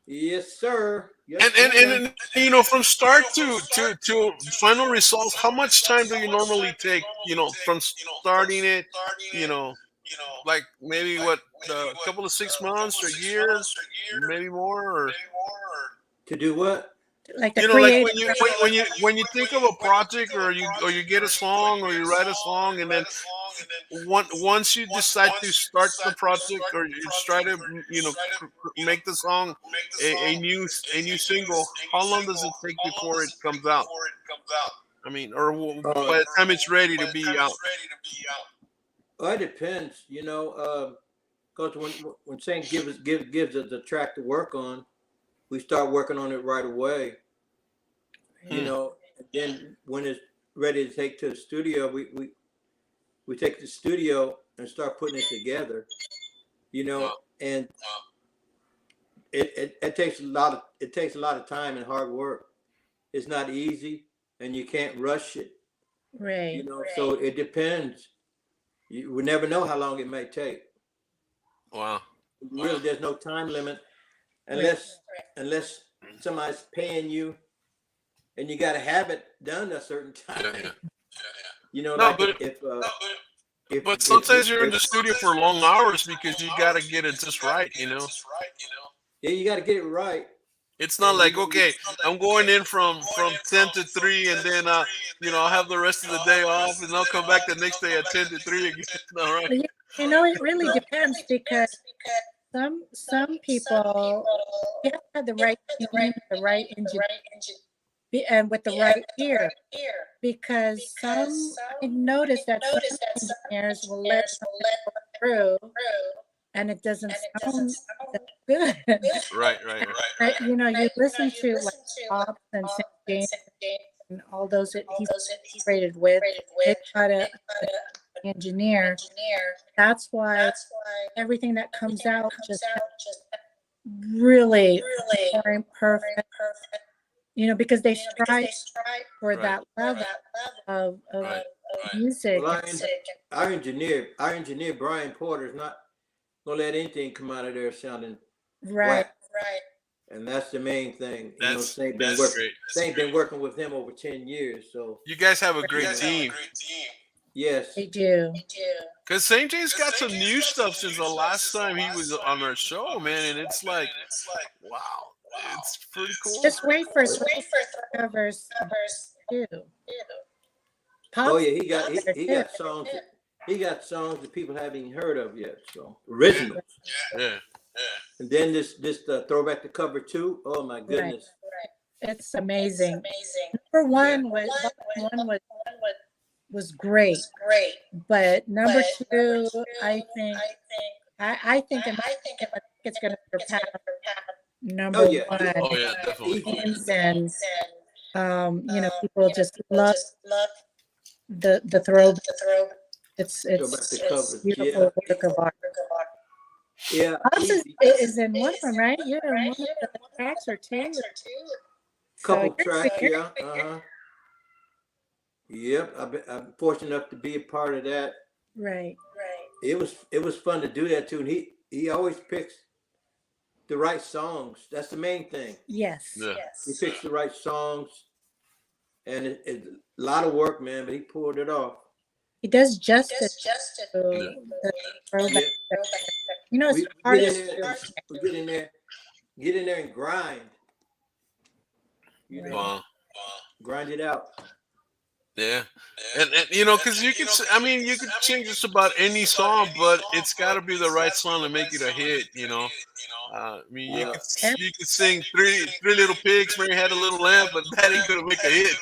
Yes, sir. Yes, And from start to final results, how much time do you normally take? From starting it, you know, like maybe a couple of 6 months or a year, maybe more, or to do what? Like the like creative. when you think of a project, or you get a song, or you write a song, and then once you decide to start the project, or you try to make the song a new single, how long does it take before it comes out? I mean, or by the time it's ready to be out? It depends, because when Saint gives us the track to work on, we start working on it right away. And then when it's ready to take to the studio, we take the studio and start putting it together. And it takes a lot of time and hard work. It's not easy, and you can't rush it. Right. So it depends. You would never know how long it may take. Wow. Really, there's no time limit unless somebody's paying you, and you got to have it done a certain time. No, Like but sometimes you're in the studio for long hours because you got to get it just right. Yeah, you got to get it right. It's not like, okay, I'm going in from 10 to 3, and then I'll have the rest of the day off, and I'll come back the next day at 10 to 3 again. All right. It really depends, because some people, you have to have the right team, the right engineer, and with the right ear, because I noticed that some engineers will let something go through and it doesn't sound that good. Right. But, you listen to like Pops and St. James and all those that he's integrated with, they got an engineer. That's why everything that comes out just really perfect. Because they strive for Right. that level of Right. music. Well, our engineer Brian Porter is not gonna let anything come out of there sounding Right. whack. And that's the main thing. That's Saint been working with him over 10 years. So You guys have a great team. yes, They do. Because St. James got some new stuff since the last time he was on our show, man, and it's like, wow, it's pretty cool. Just wait for covers too. oh yeah, he got songs. He got songs that people haven't even heard of yet. So originals. Yeah. And then this throwback to cover 2. Oh my goodness. It's amazing. Number one was great, but number 2, I think it's going to surpass number Oh, yeah. 1. Oh yeah, definitely. And people just love the throw. It's beautiful work of art. Yeah. Pops is in one of them, right? You're in one of the tracks or 2. Couple So tracks, yeah. Yep, I'm fortunate enough to be a part of that. Right. It was fun to do that too, and he always picks the right songs. That's the main thing. Yes. Yeah. He picks the right songs, and it's a lot of work, man. But he pulled it off. He does justice to the throwback. It's We hard. get in there and grind. Wow. Grind it out. Yeah, and because you could change just about any song, but it's got to be the right song to make it a hit. I mean, Yeah. you could sing three little pigs, Mary had a little lamb, but that ain't gonna make a hit.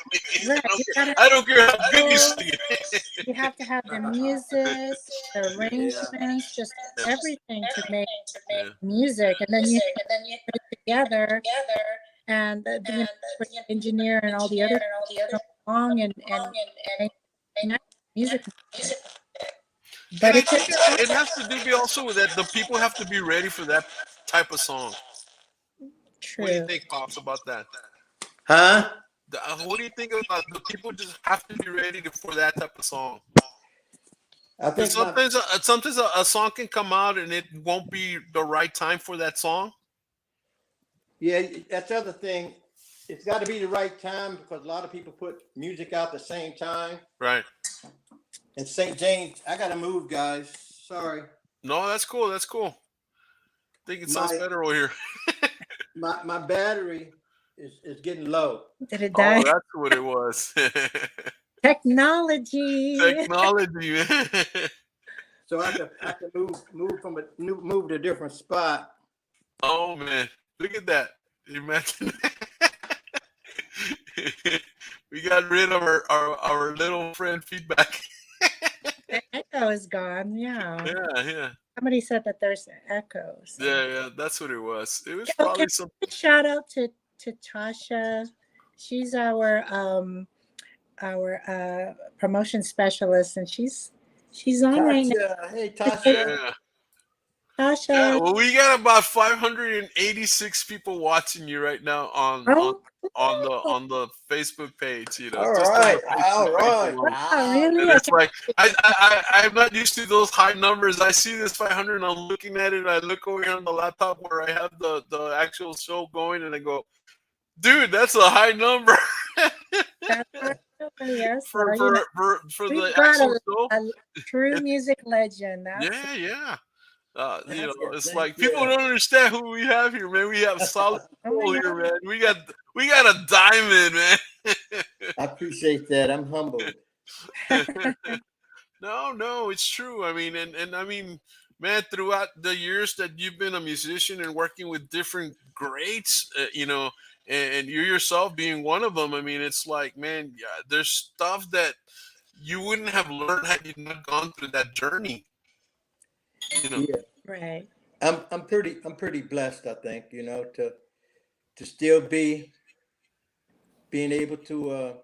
Right, you gotta I don't care how good you have sing it. you have to have the music, the Yeah. arrangements, just everything to make Yeah. music, and then you put it together, and with the engineer and all the other come along and make nice music. But And I it's think it has to be also with that the people have to be ready for that type of song. What do you true. think, Pops, about that? Huh? What do you think about the people just have to be ready for that type of song? I Because think my sometimes a song can come out and it won't be the right time for that song. yeah, that's the other thing. It's got to be the right time because a lot of people put music out the same time. Right. And St. James, I gotta move, guys. Sorry. No, that's cool. That's cool. I think it sounds My better over here. my battery is getting low. Did it Oh, die? that's what it was. Technology. Technology, man. So I have to move to a different spot. Oh man, look at that! Imagine we got rid of our little friend feedback. The echo is gone. Yeah. Yeah. Somebody said that there's echoes. Yeah. That's what it was. It was Okay. probably something. Shout out to Tasha. She's our promotion specialist, and she's on right now. Tasha, hey Tasha. Yeah. Tasha. Yeah, well, we got about 586 people watching you right now on the Facebook page. You know, All just on the right, Facebook all page right. alone. Wow, really? And it's like I'm not used to those high numbers. I see this 500 and I'm looking at it. I look over here on the laptop where I have the actual show going, and I go, dude, that's a high number. That's right. Yes, for we've the got actual show. a true It- music legend. That's Yeah. You know, it's Thank like you. people don't understand who we have here, man. We have solid Oh people my here, God. man. We got a diamond, man. I appreciate that. I'm humbled. No, it's true. I mean, and I mean, man, throughout the years that you've been a musician and working with different greats, you know, and you yourself being one of them. I mean, it's like, man, yeah, there's stuff that you wouldn't have learned had you not gone through that journey. You know. Yeah. Right. I'm pretty blessed, I think, you know, to still being able to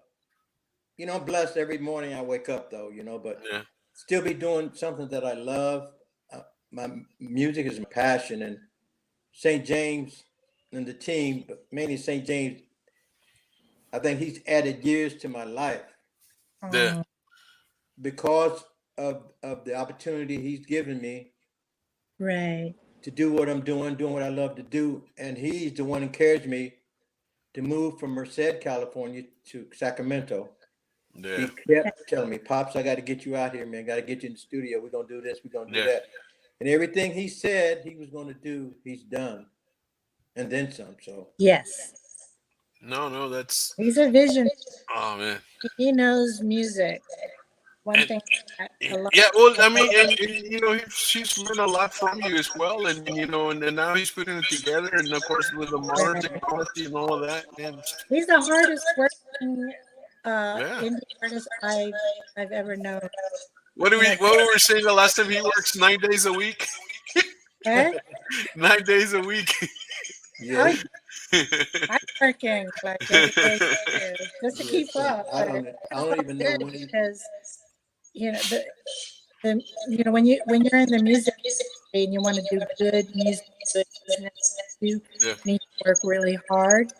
you know, I'm blessed every morning I wake up though, you know, but Yeah. still be doing something that I love. My music is my passion, and St. James and the team, but mainly St. James, I think he's added years to my life Yeah. because of the opportunity he's given me Right. to do what I'm doing what I love to do. And he's the one who encouraged me to move from Merced, California to Sacramento. Yeah. He kept telling me, Pops, I got to get you out here, man. Got to get you in the studio. We're going to do this. We're going to do Yeah. that. And everything he said he was going to do, he's done. And then some. So, Yes. No, that's He's a vision. oh man. He knows music. One And- thing that a lot Yeah, well, I mean, and you know, she's learned a lot from you as well, and you know, and now he's putting it together, and of course with the modern technology and all of that, man. he's the hardest working Yeah. indie artist I've ever known. What were we saying the last time he works 9 days a week? Okay? 9 days a week. yeah. I'm working like every day too, just to keep up. I don't even know when he, Because you know you know when you're in the music industry and you want to do good music, good business, you Yeah. need to work really hard,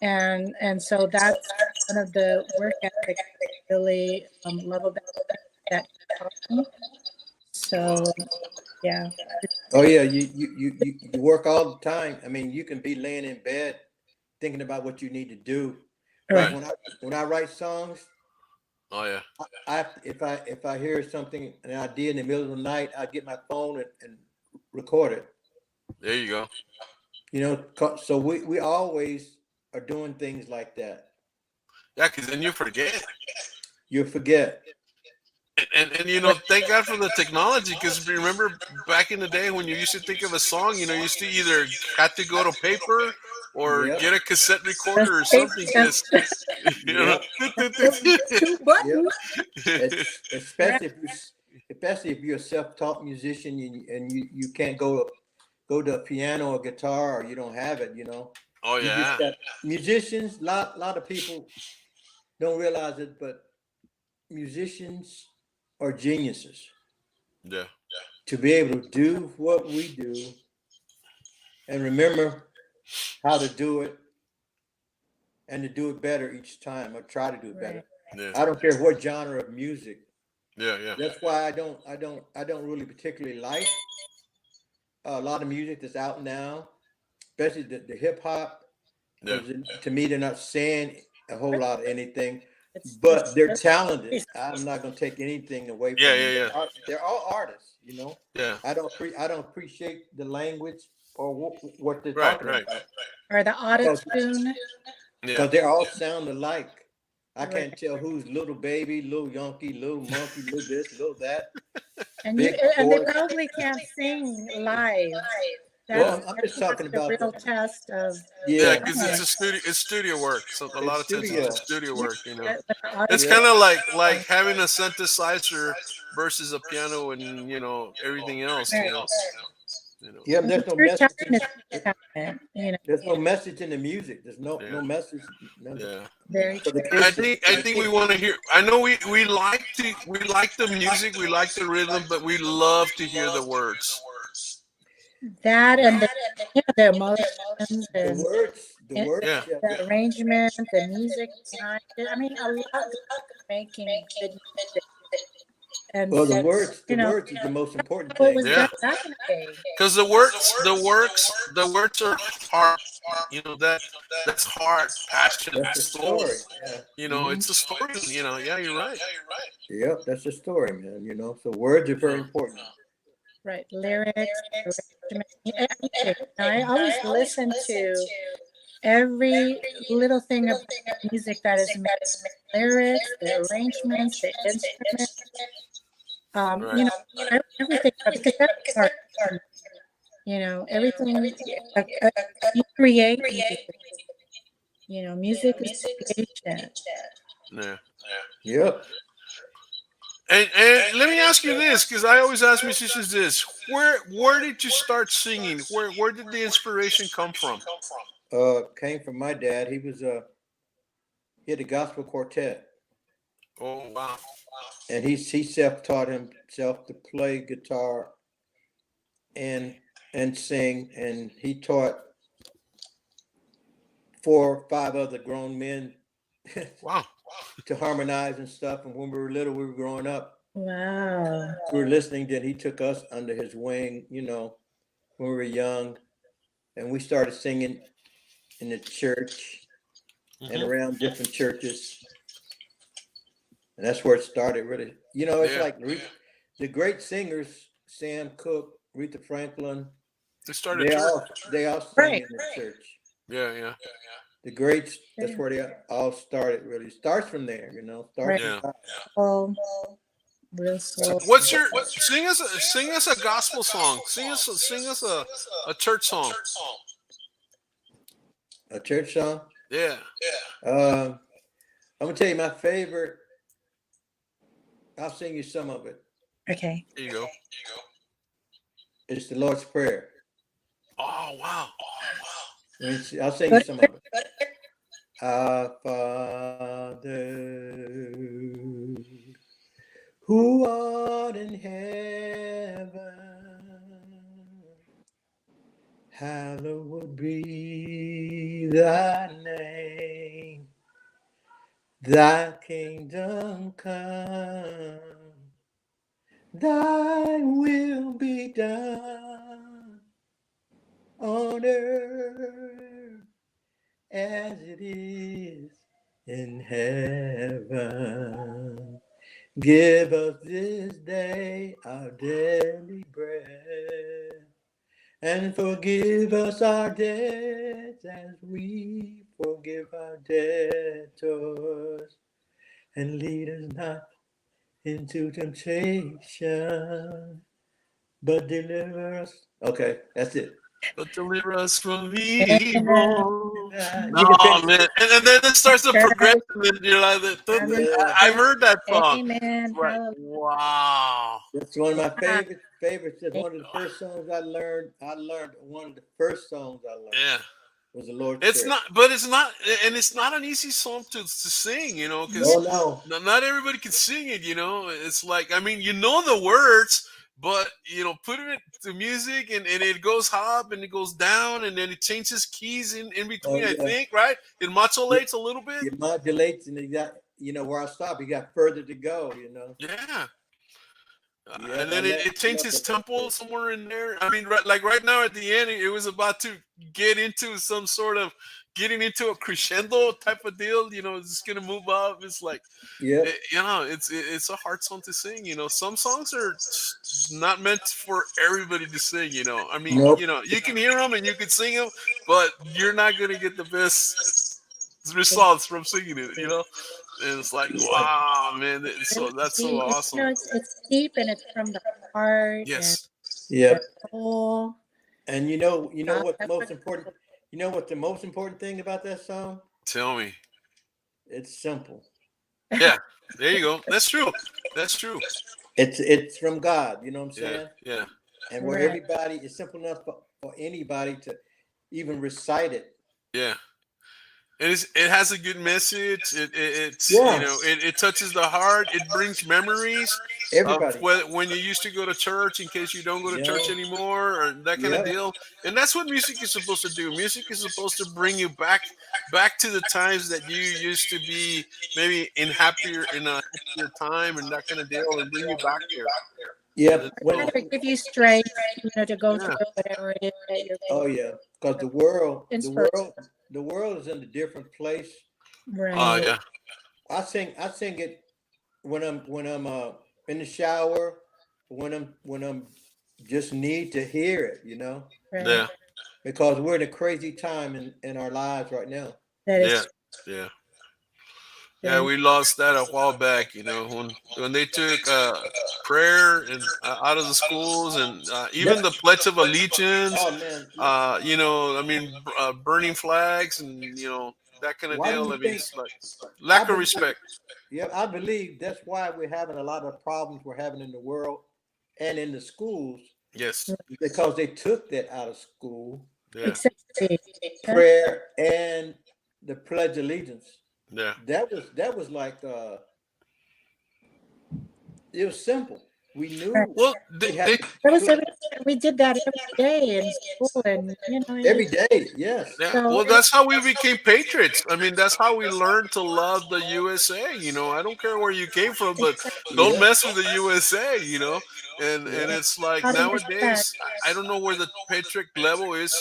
and so that's one of the work ethic I really love about that he taught me. So yeah, oh yeah, you work all the time. I mean, you can be laying in bed thinking about what you need to do. Right. When I write songs, Oh yeah. if I hear something, an idea in the middle of the night, I get my phone and record it. There you go. You know, so we always are doing things like that. Yeah, because then you forget. You forget. And you know, thank God for the technology, because remember back in the day when you used to think of a song, you know, you used to either had to go to paper or Yep. get a cassette That's recorder or tape, something, that's because you know. Yep. two Yep. buttons. Right. Especially if you're a self-taught musician and you can't go to a piano or guitar, or you don't have it, you know. Oh You just yeah, got musicians, lot of people don't realize it, but musicians are geniuses yeah, to be able to do what we do and remember how to do it and to do it better each time or try to do it better. Right. yeah, I don't care what genre of music. yeah, yeah, That's why I don't really particularly like a lot of music that's out now, especially the hip hop, yeah, because to me they're not saying a whole lot of anything, It's but they're just talented. I'm not gonna take anything away yeah, from yeah, them. yeah, They're all artists, you know. yeah. I don't appreciate the language or what they're Right, talking right. about or the auto-tune. Yeah, because they all sound alike. I Right. can't tell who's little baby, little Yankee, little monkey, little this, little that. And Big they voice. probably can't sing live. Well, That's I'm just that's talking the about real test of yeah, yeah, because talent. it's studio work. So a lot it's of times it's studio. just studio Yeah, work. You know, but the auto it's Yeah, kind of like having a synthesizer versus a piano and you know everything else. You right. know, you know. yeah. And There's no pure message. talent is talent, you know. There's no message in the music. There's Yeah, no message. None. yeah. Very For the true. kids, I think we want to hear. I know we like the music, we like the rhythm, but we love to hear the words. That You know. and the emotions the and words, it, Yeah, yeah, the arrangement, the music behind it. I mean, a lot goes into making good music. And well, so, the you know, words is the most important what thing. was done yeah. back in the day. Because the words are hard. You know that's hard, passion, That's the soul. story. Yeah. You know, Hmm. it's a story. You know, yeah, you're right. Yep, that's the story, man. You know, so words are very Yeah. important. Right, lyrics, arrangement, everything. Now, I always listen to every little thing about music that is made, lyrics, the arrangements, the instruments, Right. everything, because that's art. You know, everything you create music. You know, music is creation. Yeah. Yep. And let me ask you this, because I always ask musicians this: where did you start singing? Where did the inspiration come from? Came from my dad. He had a gospel quartet, Oh wow. and he self-taught himself to play guitar and sing, and he taught 4 or 5 other grown men Wow. to harmonize and stuff. And when we were little, we were growing up, Wow. we were listening. Then he took us under his wing, you know, when we were young, and we started singing in the church and Hmm. around different churches. And that's where it started, really. You know, it's Yeah. like the great singers, Sam Cooke, Aretha Franklin, They started they church. all they all sang Right. in the church. Yeah, yeah, The greats, that's Yeah. where they all started. Really, starts from there. You know, starts Right. from yeah. God. Oh, real soul. What's your sing us a gospel song? Sing us a church song. A church song. Yeah. I'm gonna tell you my favorite. I'll sing you some of it. Okay. There you go. It's the Lord's Prayer. Oh wow. I'll sing you some of it. Our Father, who art in heaven, hallowed be thy name. Thy kingdom come, thy will be done on earth as it is in heaven. Give us this day our daily bread, and forgive us our debts as we forgive our debtors. And lead us not into temptation, but deliver us. Okay, that's it. But deliver us from Amen. evil. You can Oh finish. man, and then it starts to Sure. progress, and you're like, Yeah. I've heard that song. Amen. It's like, Hallelujah. wow. That's one of my Yeah. favorites. That's one of the first songs I learned. One of the first songs I learned Yeah. was the Lord's It's Prayer. not, but it's not, and it's not an easy song to sing, you know, because Oh no. not everybody can sing it, you know. It's like, I mean, you know the words, but you know, putting it to music and it goes up and it goes down and then it changes keys in between, Oh I yeah. think, right? It modulates a little bit. It modulates, and you got, where I stop. You got further to go. Yeah. Yeah, And then it changes tempo somewhere in there. I mean, right now at the end, it was about to get into some sort of getting into a crescendo type of deal. You know, it's gonna move up. It's like, Yeah. you know, it's a hard song to sing. You know, some songs are not meant for everybody to sing. You know, I mean, Nope. you know, you can hear them and you can sing them, but you're not gonna get the best results from singing it. You know, and it's like, wow, man, that's so You awesome. know, it's deep and it's from the heart and Yes. Yeah. the soul. And you know what the That's most important. You know what the most important thing about that song? Tell me. It's simple. Yeah, there you go. That's true. That's true. It's from God. You know what I'm Yeah, saying? yeah, And where Right. everybody, it's simple enough for anybody to even recite it. yeah. It has a good message. It's Yeah. you know it touches the heart. It brings memories of Everybody. when you used to go to church in case you don't go to church Yeah. anymore or that kind of Yeah. deal. And that's what music is supposed to do. Music is supposed to bring you back to the times that you used to be maybe in a happier time and that kind of deal and bring you back there. Yeah. And When, To give you strength, you know, to go yeah, through whatever it is that you're oh going yeah, because Inspiration. the world is in a different place. through. oh Right. yeah, I sing it when I'm in the shower, when I'm just need to hear it, Right. yeah, because we're in a crazy time in our lives right now. That yeah, is yeah. that Yeah, is- we lost that a while back. You know, when they took prayer and out of the schools, and even the Pledge of Allegiance. Oh man, You know, I mean, burning flags and you know that kind of why do deal. you I mean, think? it's like I lack of believe, respect. yeah, I believe that's why we're having a lot of problems we're having in the world and in the schools, Yes. because they took that out of school, Yeah. Exactly. prayer and the Pledge of Allegiance. Yeah. That was like it was simple. We knew Well, we had they to That was put we did that every day in school, and you know, every day. Yes. yeah. so Well, that's how we became patriots. I mean, that's how we learned to love the USA. You know, I don't care where you came from, but don't Yeah. mess with the USA. You know, and Yeah. it's like out of respect. nowadays, I don't know where the patriot level is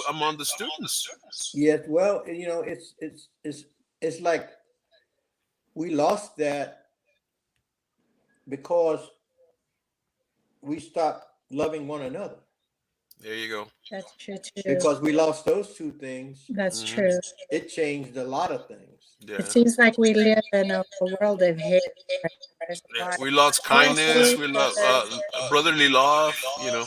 among the students. Yes. Well, it's like we lost that because we stopped loving one another. There you go. That's true too. Because we lost those two things, That's Mhm. true. it changed a lot of things. Yeah. It seems like we live in a world of hate. There's a Yeah, lot we of lost kindness. hate, We love there's- brotherly love. You know.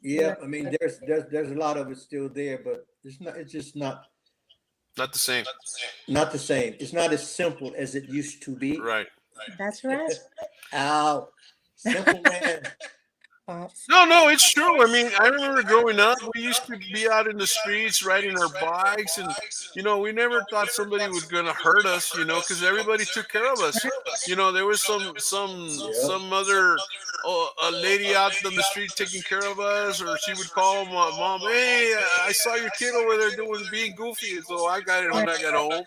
Yeah, I mean, there's a lot of it still there, but it's just Not the same. not the same. It's not as simple as it used to be. Right. That's right. Ow, simple man. Pops. No, it's true. I mean, I remember growing up, we used to be out in the streets riding our bikes, and you know, we never thought somebody was going to hurt us. You know, because everybody took care of us. You know, there was some other a lady out on the street taking care of us, or she would call my mom, "Hey, I saw your kid over there being goofy," so I got it when I got home.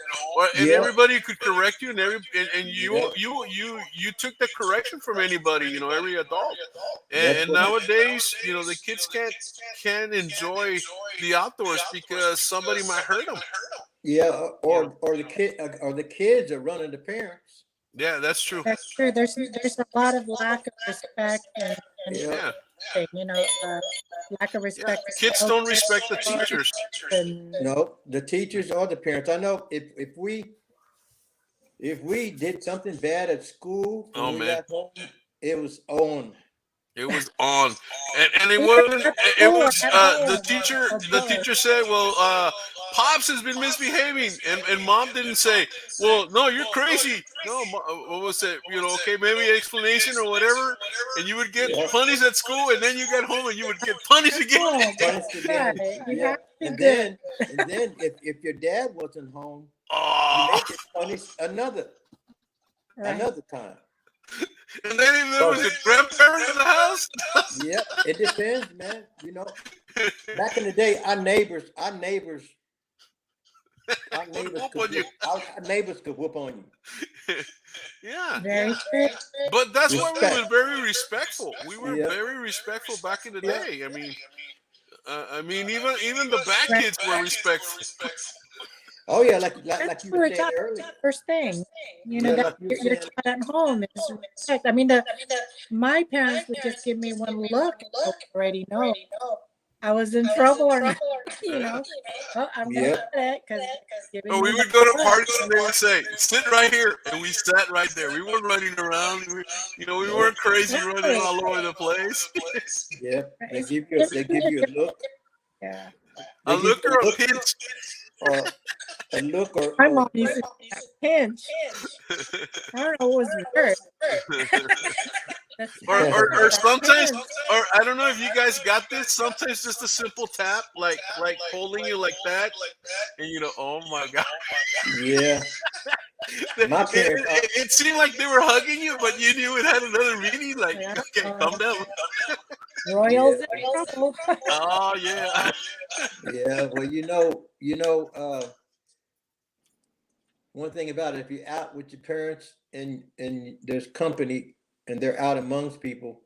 And Yeah. everybody could correct you, and Yeah. you took the correction from anybody. You know, every adult. That's And nowadays, you know, the kids can't enjoy the outdoors because somebody might hurt them. Yeah, Yeah. or the kids are running the parents. Yeah, that's true. That's true. There's a lot of lack of respect and Yeah. Yeah, you know, lack of yeah. respect. for Kids don't elders respect the teachers. and No, the teachers or the parents. I know if we If we did something bad at school when Oh we man, got home, it was on. it was on, and it Either wasn't. at It school or was at the home teacher. or The both. teacher said, "Well, Pops has been misbehaving," and Mom didn't say, "Well, no, you're crazy." No, what was it? You know, okay, maybe explanation or whatever, and you would get Yeah. punished at school, and then you got home and you would get punished again. Home. Punished Right. again. You Yeah. have to be And good. then if your dad wasn't home, you Oh, may get punished another Right. time. and then if there was a grandparent in the house. Yep. It depends, man. You know, back in the day, our neighbors whoop could on you. our neighbors could whoop on you. Yeah. Very true. But that's why we Respect. were very respectful. We were Yep. very respectful back in the Yep. day. I mean, even the bad Right. kids were respectful. Oh yeah, like That's you what were we're saying taught. earlier. First thing, you know, Yeah, that like you were you're saying. taught at home is respect. I mean, my parents would just give me one look and I would already know I was in trouble or not. You know, oh, I'm gonna Yep. get it because giving Or me we that would go to look. parties and they would say, "Sit right here," and we sat right there. We weren't running around. We weren't crazy running Right. all over the place. Yep. Right. They It's give you a look. yeah. A They give look you or a pinch. or a look or My mom used to do that pinch. I don't know what was worse. Or sometimes, or I don't know if you guys got this. Sometimes just a simple tap, like holding you like that, and oh my god, Yeah. My parents. it seemed like they were hugging you, but you knew it had another meaning. Like, Yeah. okay, calm down. Royals Yeah. in trouble. Oh yeah, Yeah. Well, one thing about it, if you're out with your parents and there's company and they're out amongst people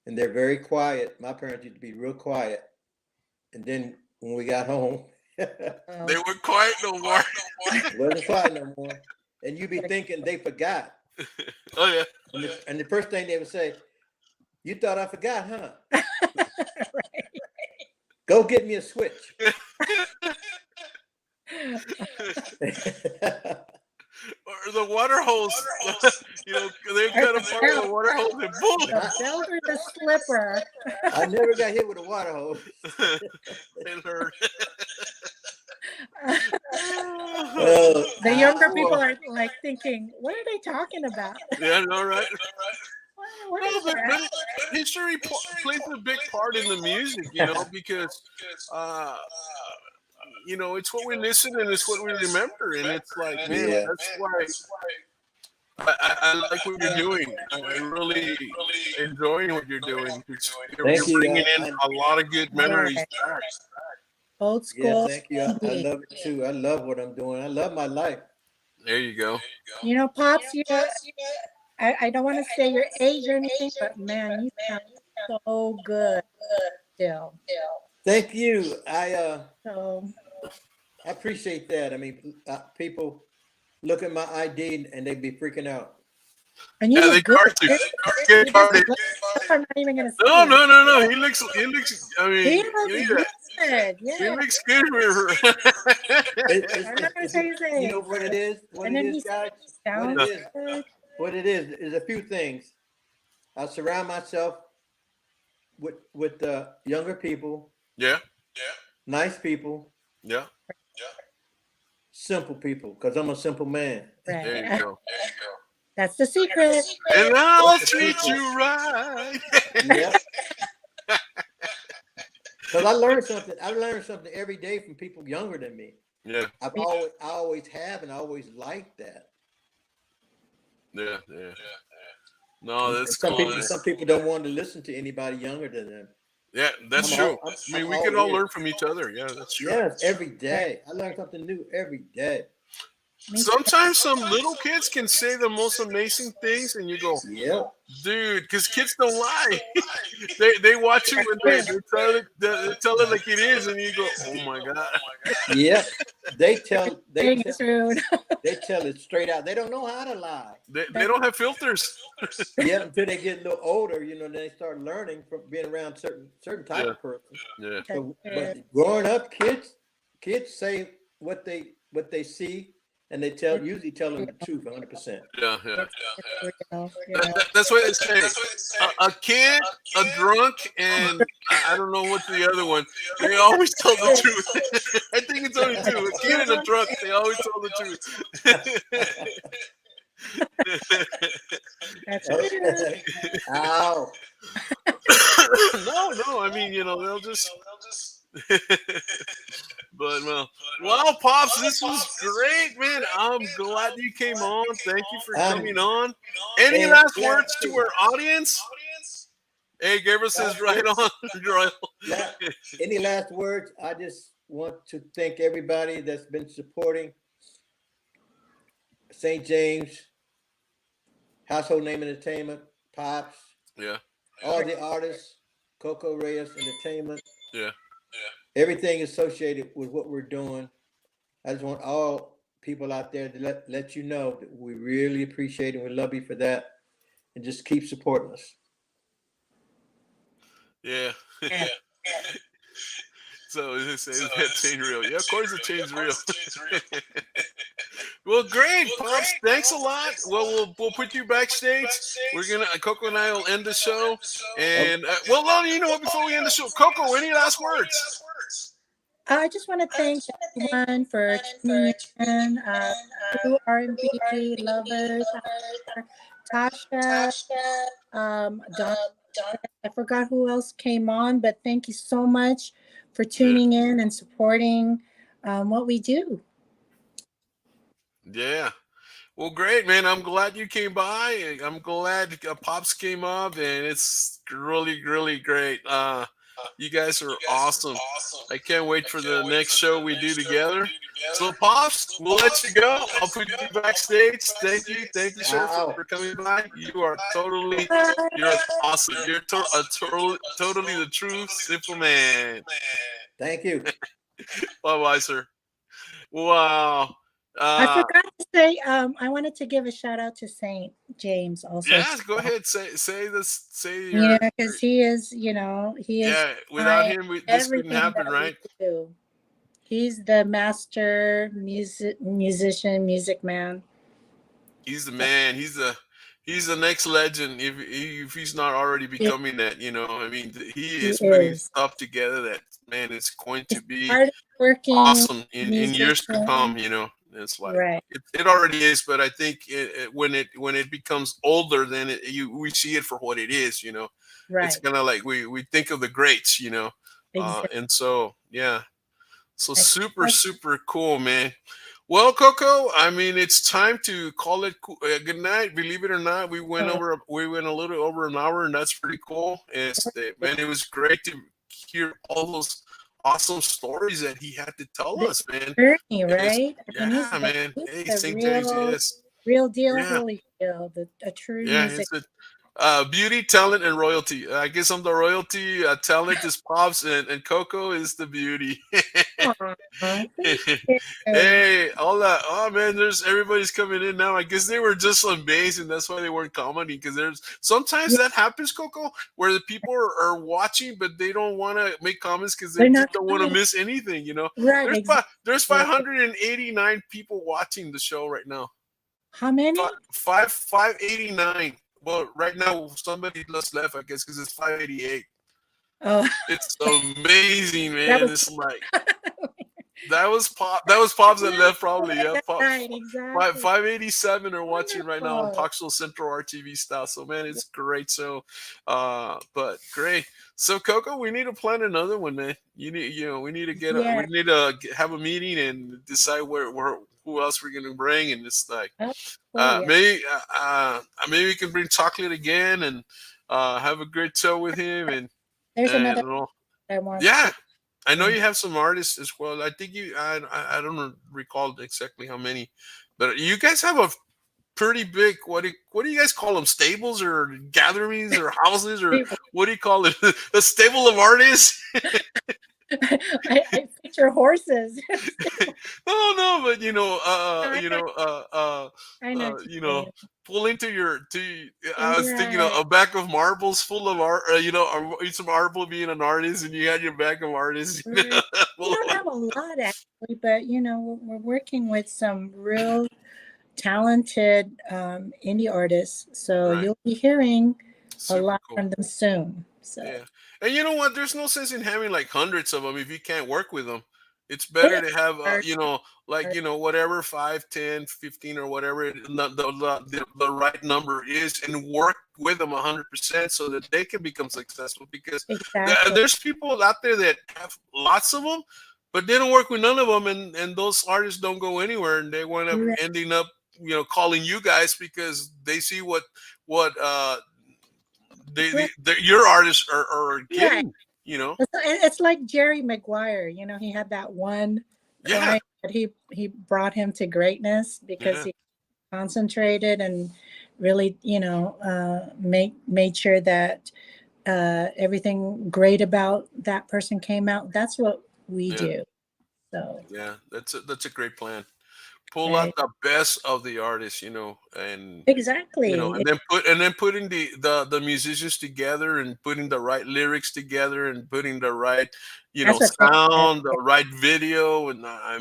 and they're very quiet. My parents used to be real quiet, and then when we got home, they weren't quiet no more. wasn't quiet no more. And you be thinking they forgot. Oh yeah. And the first thing they would say, "You thought I forgot, huh? Go get me a switch." Or the water hose. They cut apart the water hose and boom. The belt or the slipper. I never got hit with a water hose. It hurt. The younger people are like thinking, what are they talking about? Yeah, no, right. What No, is but that? history plays a big part in the music, because it's what we listen and it's what we remember, and it's like, man, Yeah. that's why I like what you're doing. I'm really enjoying what you're doing. You're you. bringing in a lot of good memories back. Old Yeah, school. thank you. I love it too. I love what I'm doing. I love my life. There you go. You know, Pops, I don't want to say your age or anything, but man, you sound so good still. Thank you. So I appreciate that. I mean, people look at my ID and they be freaking out. and you Yeah, they look good. card you. Get carded. I'm not even gonna say No, it. no. He looks. I mean, He looks good. he Yeah. looks good. I'm not gonna say his age. You know what it is? What And it then is, he guys? sounds What it is? good. What it is a few things. I surround myself with younger people, Yeah, nice people, yeah. simple people, because I'm a simple man. There you Right. go. That's the secret. And I'll treat you right. Yeah. Because I learned something. I learned something every day from people younger than me. Yeah, I always have, and I always liked that. yeah. No, that's Some cool. people, some people don't want to listen to anybody younger than them. Yeah, that's I'm true. all- I mean, I'm we all can all ears. learn from each other. Yeah, that's true. Yes, every day. I learn something new every day. Sometimes some little kids can say the most amazing things, and you go, Yep. dude, because kids don't lie. they watch you and they tell it like it is, and you go, oh my god. Yep. They tell It's rude. they tell it straight out. They don't know how to lie. They don't have filters. Yeah, until they get a little older, then they start learning from being around certain type Yeah. of person. Yeah, But growing up, kids say what they see and they usually tell them the truth 100%. Yeah. That's That's what they say. A kid, a drunk, and I don't know what's the other one. They always tell the truth. I think it's only two. A kid and a drunk. They always tell the truth. Ow. No. I mean, they'll just. But wow, Pops, this was great, man. I'm glad you came on. Thank you for coming on. Any last words to our audience? Hey, Gabriel says right on. Any last words? I just want to thank everybody that's been supporting St. James, Household Name Entertainment, Pops. Yeah. All the artists, Coco Reyes Entertainment. Yeah. Everything associated with what we're doing. I just want all people out there to let you know that we really appreciate it. We love you for that. And just keep supporting us. Yeah. So they say that change real. Yeah, of course the change real. Well, great, Pops. Thanks a lot. Well, we'll put you backstage. We're gonna Coco and I will end the show. And you know what? Before we end the show, Coco, any last words? I just want to thank everyone for tuning in. To R&B lovers, Tasha, Don. I forgot who else came on, but thank you so much for tuning in and supporting what we do. Yeah. Well, great, man. I'm glad you came by. I'm glad Pops came up, and it's really, really great. You guys are awesome. I can't wait for the next show we do together. So, Pops, we'll let you go. I'll put you backstage. Thank you, sir, for coming by. You're awesome. You're totally the true simple man. Thank you. Bye, sir. Wow. I forgot to say, I wanted to give a shout out to St. James also. Yeah, go ahead. Say this. Say because he is, he is. Yeah, without him, this wouldn't happen, right? He's the master musician, music man. He's the man. He's the next legend. If he's not already becoming that, I mean, he is putting stuff together that, man, it's going to be awesome in years to come. It's like it already is, but I think when it becomes older, then we see it for what it is. It's kind of like we think of the greats, exactly. And so so super cool, man. Well, Coco, I mean, it's time to call it good night. Believe it or not, we went a little over an hour, and that's pretty cool. Man, it was great to hear all those awesome stories that he had to tell us, man. Journey, right? Yeah, man. Hey, St. James, yes. Real deal, really real. A true music. Beauty, talent, and royalty. I guess I'm the royalty. Talent is Pops, and Coco is the beauty. Hey, all that. Oh man, everybody's coming in now. I guess they were just on base, and that's why they weren't commenting. Because sometimes that happens, Coco, where the people are watching, but they don't want to make comments because they just don't want to miss anything. Right. There's 589 people watching the show right now. How many? 589. Well, right now somebody just left, I guess, because it's 588. Oh, it's amazing, man. It's like that was Pops that left, probably. Yeah, right, exactly. 587 are watching right now on Talk Show Central RTV style. So, man, it's great. So, but great. So, Coco, we need to plan another one, man. We need to we need to have a meeting and decide who else we're gonna bring, and it's like maybe we can bring Chocolate again and have a great show with him. And there's another I want. Yeah, I know you have some artists as well. I think I don't recall exactly how many, but you guys have a pretty big what do you guys call them, stables or gatherings or houses or what do you call it? A stable of artists. I think your horses. No, but I know, I know what you you're know, saying. pull into your to. I was thinking Right. a bag of marbles full of art. Some marble being an artist, and you had your bag of artists. Right. We Full don't of- have a lot actually, but we're working with some real talented indie artists. So right, you'll be hearing a super lot cool. from them soon. So Yeah, and you know what? There's no sense in having like hundreds of them if you can't work with them. It's yeah, better to have, for like sure. whatever 5, 10, 15, or whatever the right number is, and work with them 100% so that they can become successful. Because Exactly. there's people out there that have lots of them, but they don't work with none of them, and those artists don't go anywhere, and they wind up Right. ending up calling you guys because they see what Right. your artists are Right. getting, you know. It's like Jerry Maguire. He had that one Yeah, client that he brought him to greatness because yeah, he concentrated and really, made sure that everything great about that person came out. That's what we yeah, do. So, yeah. That's a great plan. Pull out right. the best of the artists, and Exactly. and then putting the musicians together, and putting the right lyrics together, and putting the right That's what takes it. sound, the right video, and Right. I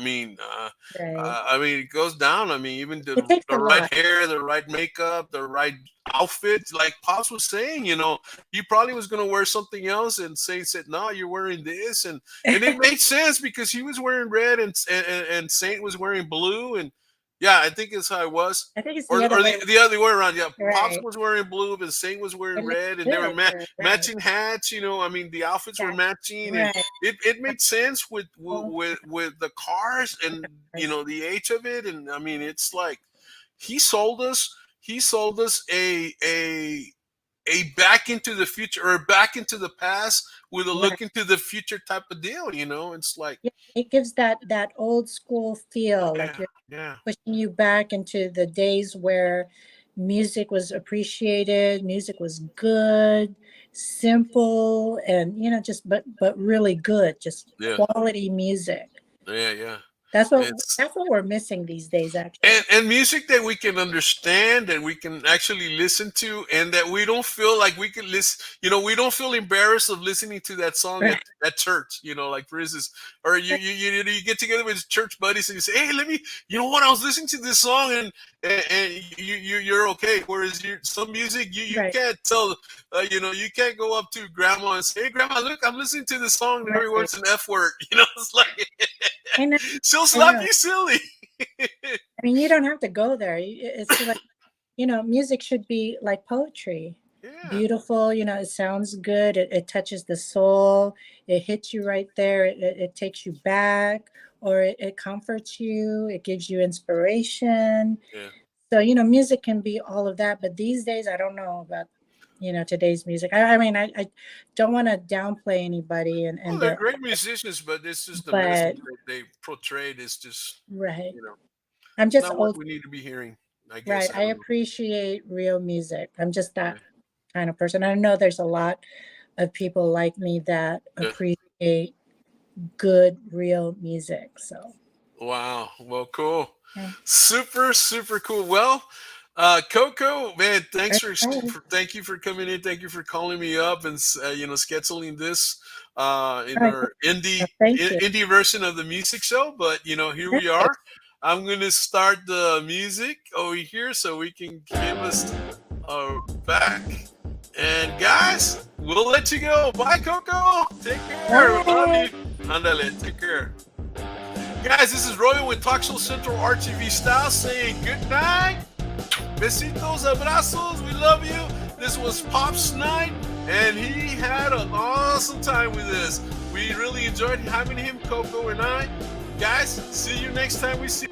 mean, it goes down. I mean, even It the takes a the right lot. hair, the right makeup, the right outfit. Like Pops was saying, he probably was going to wear something else, and said, "No, you're wearing this," and it made sense because he was wearing red, and Saint was wearing blue, and yeah, I think it's how it was. I think it's Or, the other or way. the other way around. Yeah, Pops Right. was wearing blue, and Saint was It wearing looks red, and they were good. Right. matching hats. I mean, the outfits were That, matching, and right. it made sense with Oh, the cars, and course. the age of it. And I mean, it's like he sold us a back into the future, or back into the past with a Right. look into the future type of deal. It's like, Yeah, it gives that old school feel, like yeah, you're yeah, pushing you back into the days where music was appreciated, music was good, simple, and just but really good, just yeah, quality music. yeah, yeah. That's what It's that's what we're missing these days, and actually. and music that we can understand, and we can actually listen to, and that we don't feel like we can listen. We don't feel embarrassed of listening to that song Right. at church. Like, for instance, or you get together with church buddies, and you say, "Hey, let me." You know what? I was listening to this song, and you're okay. Whereas some music, you Right. can't tell. You can't go up to grandma and say, "Hey, grandma, look, I'm listening to this song, and every Right. word's an F word." It's like I know. she'll I slap know. you silly. I mean, you don't have to go there. It's like, music should be like poetry. Yeah. Beautiful, it sounds good. It touches the soul. It hits you right there. It takes you back, or it comforts you. It gives you inspiration. Yeah. So, music can be all of that. But these days, I don't know about, today's music. I mean, I don't want to downplay anybody Well, and they're their, great musicians, but it's just the message but that they portrayed is just, right. you know, I'm it's just not what old. we need to be hearing. I Right. guess I I don't know. appreciate real music. I'm just Yeah. that kind of person. I know there's a lot of people like me that Yeah. appreciate good, real music. So, Wow. Well, cool. yeah. Super, super cool. Well, Coco, man, Okay. thank you for coming in. Thank you for calling me up and scheduling this in All right. our Thank you. indie version of the music show. But here we Okay. are. I'm gonna start the music over here so we can give us back. And guys, we'll let you go. Bye, Coco. Take care. We love Bye. you. Andale, take care. Guys, this is Royal with Talk Show Central RTV style saying good night. Besitos, abrazos. We love you. This was Pop's night, and he had an awesome time with us. We really enjoyed having him, Coco and I. Guys, see you next time we see